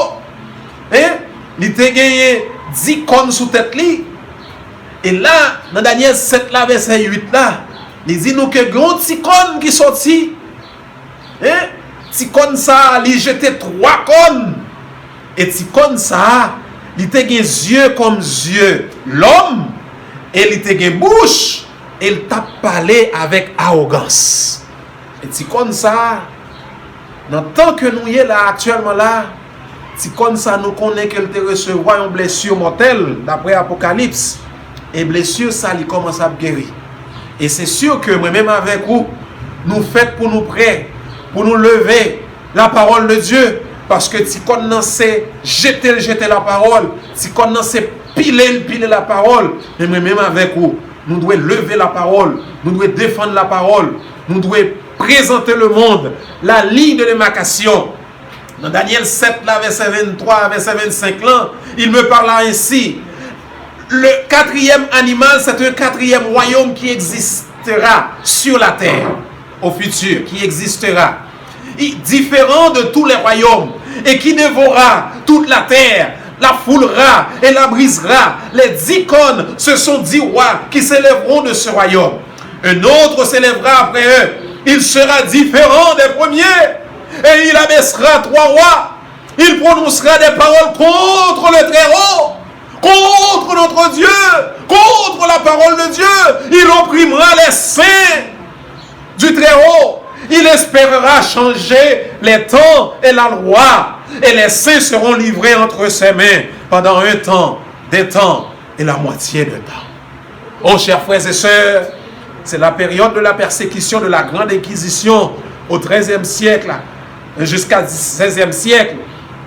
Il était gagné 10 cornes sous tête li. Et là, dans Daniel 7 là, verset 8 là, il dit nous que grand petit corne qui sorti. Petit corne ça, il jetait 3 cornes. Et petit corne ça, il était des yeux comme yeux l'homme. Et il était une bouche, et il t'a parlé avec arrogance. Et c'est comme ça, dans le temps que nous y est là, actuellement là, c'est comme ça, nous connaissons qu'elle te recevoir une blessure mortelle, d'après Apocalypse. Et blessure, ça, il commence à guérir. Et c'est sûr que moi-même avec vous, nous faisons pour nous prêts, pour nous lever la parole de Dieu. Parce que si on sait jeter la parole, si on sait piler la parole, mais même avec vous, nous devons lever la parole, nous devons défendre la parole, nous devons présenter le monde, la ligne de démarcation. Dans Daniel 7, là, verset 23, verset 25, là, il me parla ainsi. Le 4e animal, c'est un 4e royaume qui existera sur la terre, au futur, qui existera. Différent de tous les royaumes, et qui dévorera toute la terre, la foulera et la brisera. Les 10 cônes, ce sont 10 rois qui s'élèveront de ce royaume. Un autre s'élèvera après eux. Il sera différent des premiers, et il abaissera 3 rois. Il prononcera des paroles contre le Très-Haut, contre notre Dieu, contre la parole de Dieu. Il opprimera les saints du Très-Haut. Il espérera changer les temps et la loi. Et les saints seront livrés entre ses mains pendant un temps, des temps et la moitié de temps. Oh, chers frères et sœurs, c'est la période de la persécution de la Grande Inquisition au XIIIe siècle jusqu'à XVIe siècle.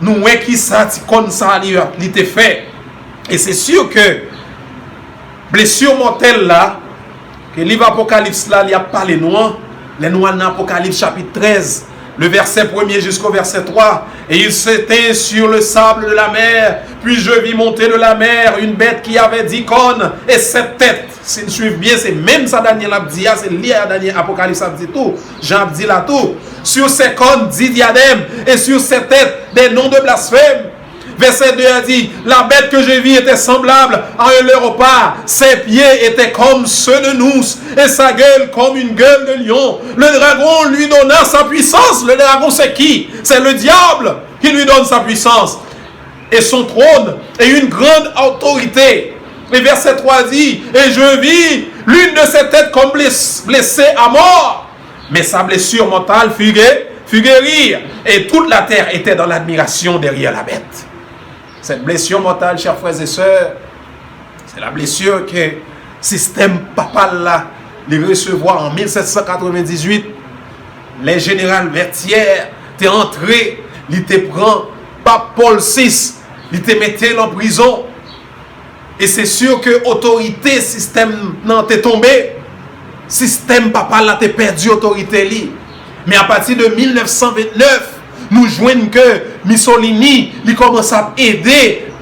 Nous, qui ça, comme ça, il était fait. Et c'est sûr que blessure mortelle là, que livre Apocalypse là, il n'y a pas les noirs. Les noirs dans Apocalypse chapitre 13, le verset 1er jusqu'au verset 3. Et il s'éteint sur le sable de la mer. Puis je vis monter de la mer une bête qui avait 10 cornes et 7 têtes. Si vous suivez bien, c'est même ça Daniel Abdi, c'est lié à Daniel Apocalypse Abdi tout. Jean Abdi là tout. Sur ses cornes 10 diadèmes et sur ses têtes des noms de blasphème. Verset 2 a dit, la bête que j'ai vue était semblable à un léopard. Ses pieds étaient comme ceux de nous et sa gueule comme une gueule de lion. Le dragon lui donna sa puissance. Le dragon c'est qui? C'est le diable qui lui donne sa puissance. Et son trône et une grande autorité. Et verset 3 dit, et je vis l'une de ses têtes comme blessée à mort. Mais sa blessure mortale fut guérie. Et toute la terre était dans l'admiration derrière la bête. Cette blessure mortale, chers frères et sœurs, c'est la blessure que le système papal là, les recevoir en 1798. Les générales Vertières étaient entrés, ils étaient pris par Paul VI, ils étaient mis en prison. Et c'est sûr que l'autorité système n'a pas tombé. Système papal a perdu l'autorité. Mais à partir de 1929, nous joignons que Mussolini il commence à aider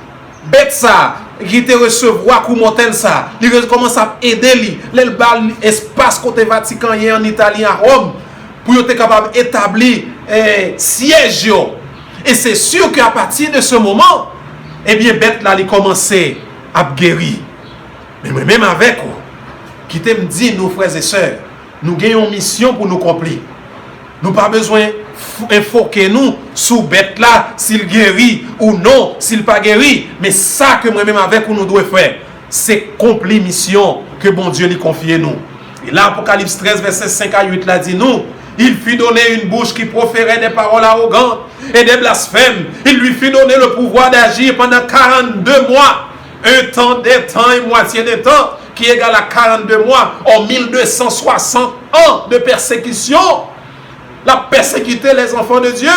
bête ça qui était recevoir coup mortel ça il commence à aider lui l'espace côté Vatican en Italie à Rome pour être capable d'établir siège Et c'est sûr qu'à partir de ce moment, eh bien, bête là, il commençait à guérir. Mais même avec vous, qui t'aime dit, nous frères et sœurs, nous gagnons une mission pour nous accomplir. Nous pas besoin d'infoquer nous sous bête là, s'il guérit ou non, s'il pas guérit. Mais ça que moi-même avec vous, nous devons faire, c'est accomplir mission que bon Dieu lui confie nous. Et là, Apocalypse 13, verset 5 à 8, là dit nous, il fut donné une bouche qui proférait des paroles arrogantes et des blasphèmes. Il lui fut donné le pouvoir d'agir pendant 42 mois. Un temps, des temps et moitié des temps, qui égale à 42 mois, en 1260 ans de persécution. La persécuter les enfants de Dieu.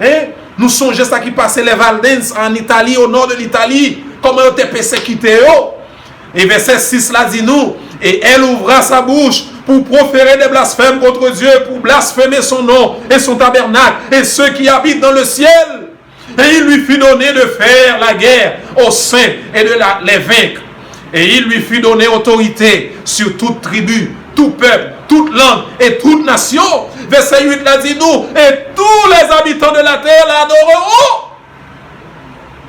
Hein? Nous songeons ça qui passait les Valdens en Italie, au nord de l'Italie, comment ils étaient persécutés. Et verset 6 là dit nous, et elle ouvra sa bouche pour proférer des blasphèmes contre Dieu, pour blasphémer son nom et son tabernacle et ceux qui habitent dans le ciel. Et il lui fut donné de faire la guerre aux saints et de les vaincre. Et il lui fut donné autorité sur toute tribu, tout peuple, toute langue et toute nation. Verset 8 là dit nous, et tous les habitants de la terre l'adoreront,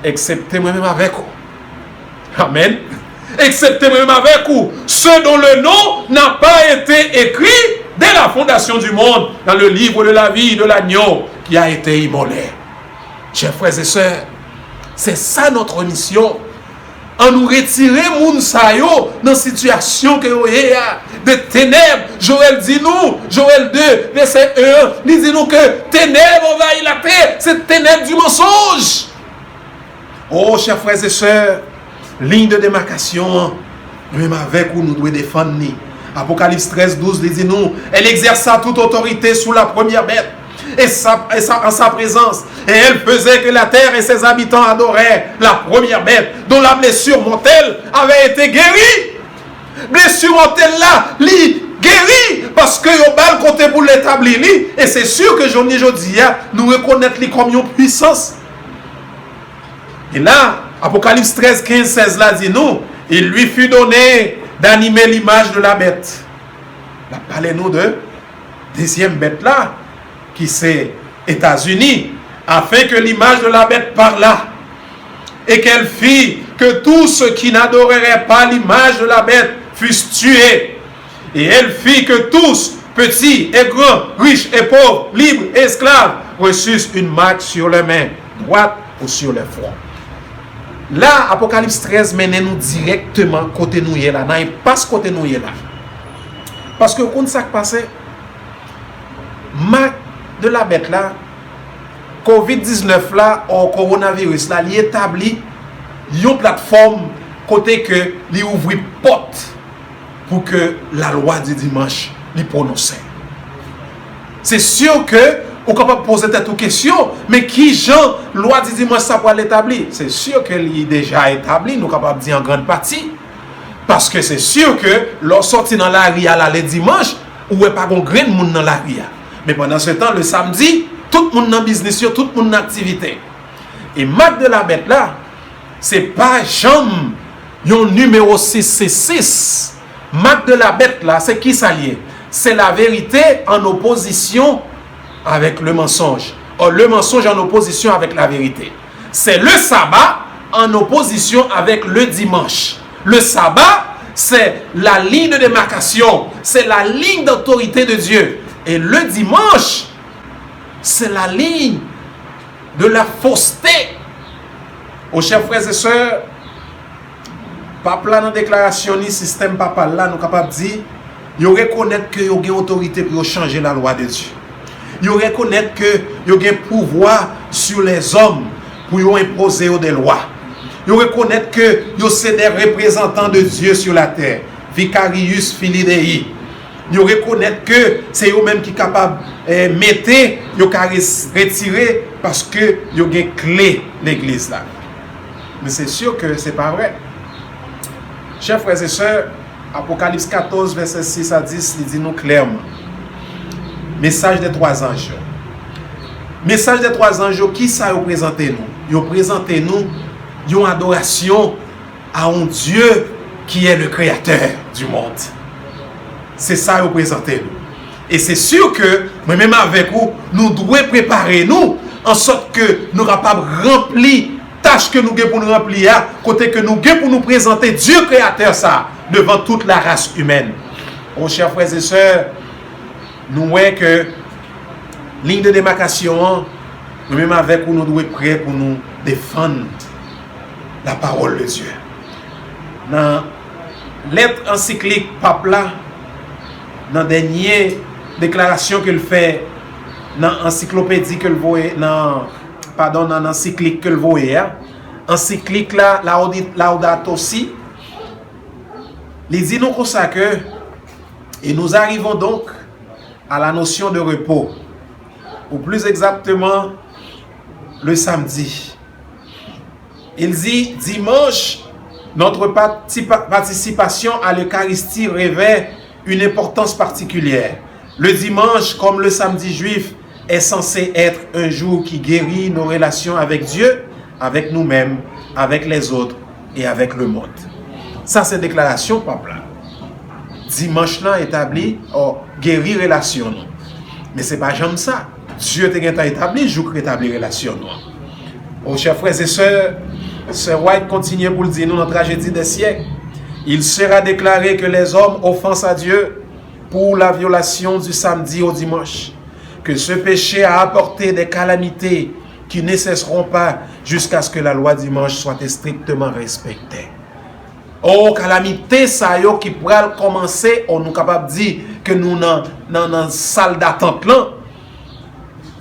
excepté moi-même avec vous. Amen. Excepté moi-même avec vous, ceux dont le nom n'a pas été écrit dès la fondation du monde dans le livre de la vie de l'agneau qui a été immolé. Chers frères et sœurs, c'est ça notre mission. En nous retirer moun sa yo dans situation que de ténèbres. Joël dit nous, Joël 2, verset 1, il dit nous que ténèbres envahit la terre, c'est ténèbres du mensonge. Oh, chers frères et sœurs, ligne de démarcation, même avec où nous devons défendre. Apocalypse 13, 12, il dit nous, elle exerça toute autorité sous la première bête. En sa présence. Et elle faisait que la terre et ses habitants adoraient la première bête, dont la blessure mortelle avait été guérie. Blessure mortelle là, li guérie, parce que yo bal côté pour l'établir. Et c'est sûr que Johnny Jodia nous reconnaître li comme une puissance. Et là, Apocalypse 13, 15, 16 là dit nous, il lui fut donné d'animer l'image de la bête. Là, parlez-nous de deuxième bête là, qui c'est États-Unis, afin que l'image de la bête parlât, et qu'elle fit que tous ceux qui n'adoreraient pas l'image de la bête fussent tués. Et elle fit que tous, petits et grands, riches et pauvres, libres et esclaves, reçussent une marque sur les mains, droite ou sur le front. Là, Apocalypse 13 mène nous directement côté nous là, non, pas côté nous là. Parce que quand ça passé, marque de la bête là, COVID-19 là, au coronavirus là, il établit une plateforme côté que il ouvre porte pour que la loi du dimanche lui prononce. C'est sûr que on peut poser cette question, mais qui genre loi du dimanche ça pour l'établir? C'est sûr qu'elle est déjà établie, nous sommes capables de dire en grande partie, parce que c'est sûr que lorsqu'on sortit dans la rue le dimanche, ou pas un grand monde dans la rue. Mais pendant ce temps, le samedi, tout le monde dans le business, tout le monde dans l'activité. Et marque de la bête là, c'est pas jamais un numéro 666. Marque de la bête là, c'est qui s'allie? C'est la vérité en opposition avec le mensonge. Or, le mensonge en opposition avec la vérité. C'est le sabbat en opposition avec le dimanche. Le sabbat, c'est la ligne de démarcation, c'est la ligne d'autorité de Dieu. Et le dimanche, c'est la ligne de la fausseté. Aux chers frères et sœurs, pas plan dans déclaration ni système papa là, nous capables de dire, ils reconnaissent que ils ont autorité pour changer la loi de Dieu. Ils reconnaissent que ils ont pouvoir sur les hommes pour imposer des lois. Ils reconnaissent que ils sont des représentants de Dieu sur la terre. Vicarius Filii. Ils reconnaissent que c'est eux-mêmes qui sont capables de mettre, ils retirer parce que ils ont une clé l'église là. Mais c'est sûr que ce n'est pas vrai. Chers frères et sœurs, Apocalypse 14, verset 6 à 10, il dit nous clairement. Message des trois anges. Message des trois anges, qui ça représente nous? Ils représentent nous une adoration à un Dieu qui est le créateur du monde. C'est ça représenter nous. Et c'est sûr que, même avec vous, nous devons préparer nous en sorte que nous sommes capables de remplir tâche que nous avons pour nous remplir, côté que nous avons pour nous présenter Dieu créateur ça devant toute la race humaine. Oh, chers frères et sœurs, nous voyons que ligne de démarcation, nous-mêmes avec nous devons être prêts pour nous défendre la parole de Dieu. Dans lettre encyclique Papla, dans la dernière déclaration qu'il fait dans l'encyclopédie que le voyez, dans l'encyclique que le voyez, encyclique là, Laudato Si, il dit nous comme ça que, et nous arrivons donc à la notion de repos, ou plus exactement le samedi. Il dit dimanche, notre participation à l'Eucharistie revêt une importance particulière. Le dimanche, comme le samedi juif, est censé être un jour qui guérit nos relations avec Dieu, avec nous-mêmes, avec les autres et avec le monde. Ça, c'est déclaration, papa. Dimanche là établi, guérir relation. Mais c'est pas jamais ça. Dieu t'a établi, jour établi relation. Oh, chers frères et sœurs, Sir White continue pour le dire, nous, dans la tragédie des siècles, il sera déclaré que les hommes offensent à Dieu pour la violation du samedi au dimanche, que ce péché a apporté des calamités qui ne cesseront pas jusqu'à ce que la loi dimanche soit strictement respectée. Oh, calamité, ça y est, qui pourrait commencer, on est capable de dire que nous, dans la salle d'attente là,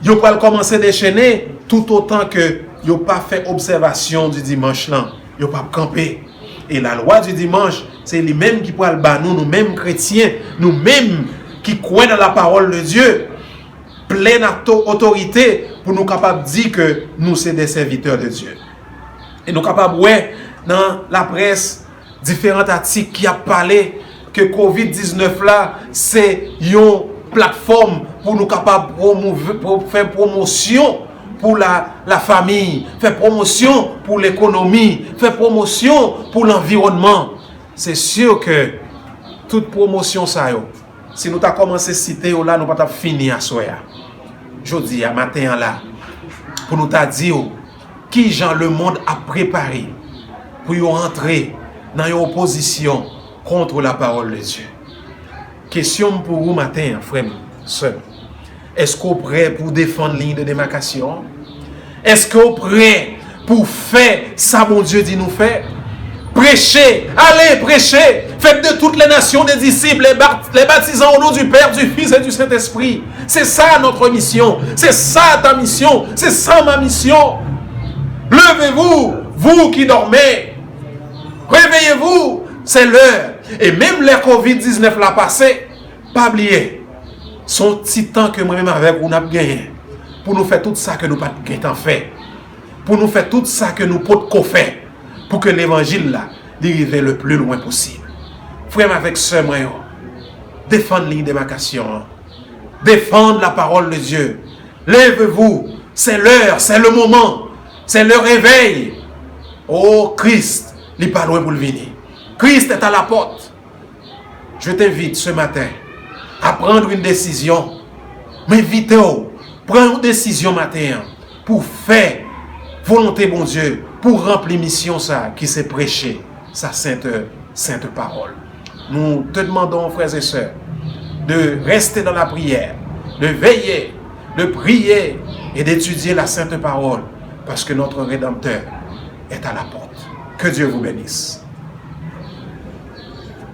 nous pourrons commencer à déchaîner tout autant que ils n'ont pas fait observation du dimanche là, ils n'ont pas campé. Et la loi du dimanche, c'est lui-même qui pourra le battre, nous-mêmes chrétiens, nous-mêmes qui croyons dans la parole de Dieu, pleine autorité pour nous capables de dire que nous sommes des serviteurs de Dieu. Et nous capables, ouais, dans la presse, différents articles qui a parlé que COVID-19 là, c'est une plateforme pour nous capables de faire promotion pour la famille, faire promotion pour l'économie, faire promotion pour l'environnement. C'est sûr que toute promotion ça yo, si nous avons commencé à citer là, nous ne pouvons pas finir à soi. Je dis à matin là, pour nous dire qui Jean le monde a préparé pour entrer dans une opposition contre la parole de Dieu. Question pour vous matin, frère, sœur. Est-ce qu'on est prêt pour défendre la ligne de démarcation? Est-ce qu'on est prêt pour faire ça, mon Dieu dit nous faire? Prêchez, allez prêcher, faites de toutes les nations des disciples, les baptisant au nom du Père, du Fils et du Saint-Esprit. C'est ça notre mission, c'est ça ta mission, c'est ça ma mission. Levez-vous, vous qui dormez, réveillez-vous, c'est l'heure. Et même les COVID-19 l'a passé, pas oublier. Son petit temps que moi-même avec vous n'a gagné pour nous faire tout ça que nous pas gagné fait, pour nous faire tout ça que nous pouvons faire, pour que l'évangile là arrive le plus loin possible. Frère avec sœur moi, défendre la ligne de démarcation, défendre la parole de Dieu. Lève-vous, c'est l'heure, c'est le moment, c'est le réveil. Oh Christ, il n'est pas loin pour le venir. Christ est à la porte. Je t'invite ce matin à prendre une décision. Mais vite, prends une décision matin pour faire volonté bon Dieu, pour remplir mission ça qui s'est prêché, sa sainte parole. Nous te demandons, frères et sœurs, de rester dans la prière, de veiller, de prier et d'étudier la sainte parole, parce que notre Rédempteur est à la porte. Que Dieu vous bénisse.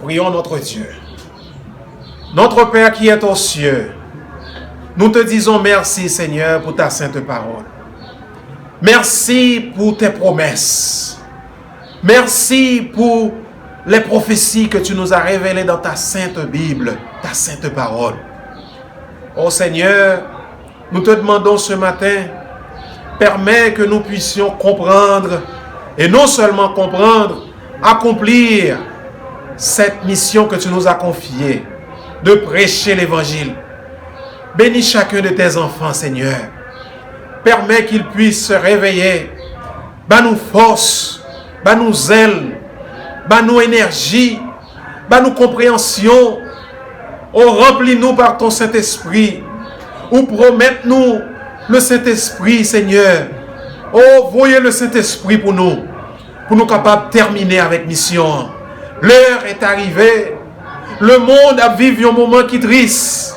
Prions notre Dieu. Notre Père qui est aux cieux, nous te disons merci Seigneur pour ta sainte parole. Merci pour tes promesses. Merci pour les prophéties que tu nous as révélées dans ta sainte Bible, ta sainte parole. Oh Seigneur, nous te demandons ce matin, permets que nous puissions comprendre, et non seulement comprendre, accomplir cette mission que tu nous as confiée, de prêcher l'évangile. Bénis chacun de tes enfants, Seigneur. Permets qu'ils puissent se réveiller. Bas-nous force, bas-nous zèle, bas-nous énergie, bas-nous compréhension. Oh, remplis-nous par ton Saint-Esprit. Ou promette-nous le Saint-Esprit, Seigneur. Oh, voyez le Saint-Esprit pour nous capables de terminer avec mission. L'heure est arrivée. Le monde a vécu un moment qui est triste.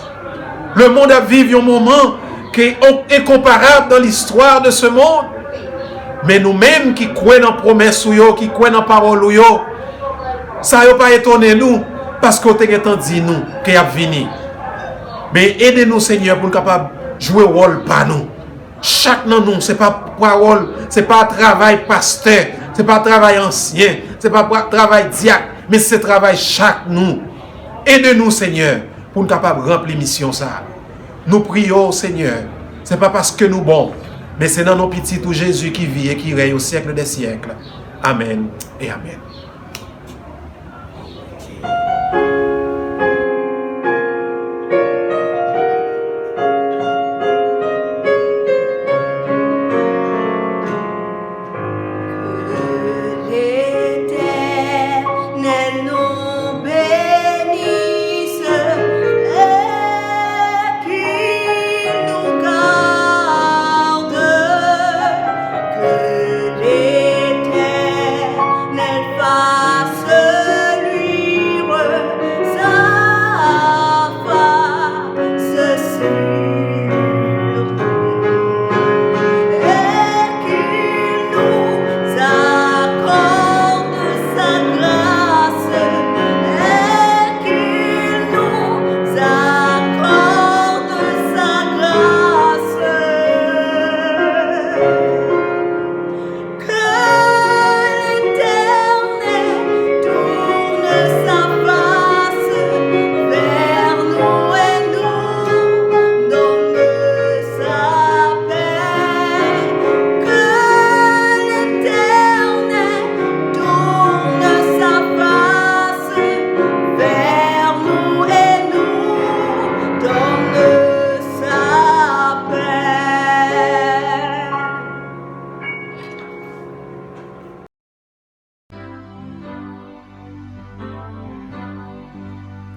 Le monde a vécu un moment qui est incomparable dans l'histoire de ce monde. Mais nous-mêmes qui croyons dans la promesse, qui croyons dans la parole, ça n'a pas étonné nous, parce que vous avez dit nous qu'il a venu. Mais aidez-nous, Seigneur, pour nous capables de jouer un rôle par nous. Chaque de nous, ce n'est pas parole, ce n'est pas travail pasteur, ce n'est pas travail ancien, ce n'est pas travail diacre, mais c'est travail chaque nous. Aidez-nous, Seigneur, pour nous capables de remplir mission ça. Nous prions, Seigneur, ce n'est pas parce que nous bons, mais c'est dans nos petits tout Jésus qui vit et qui règne au siècle des siècles. Amen et Amen.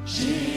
Jesus.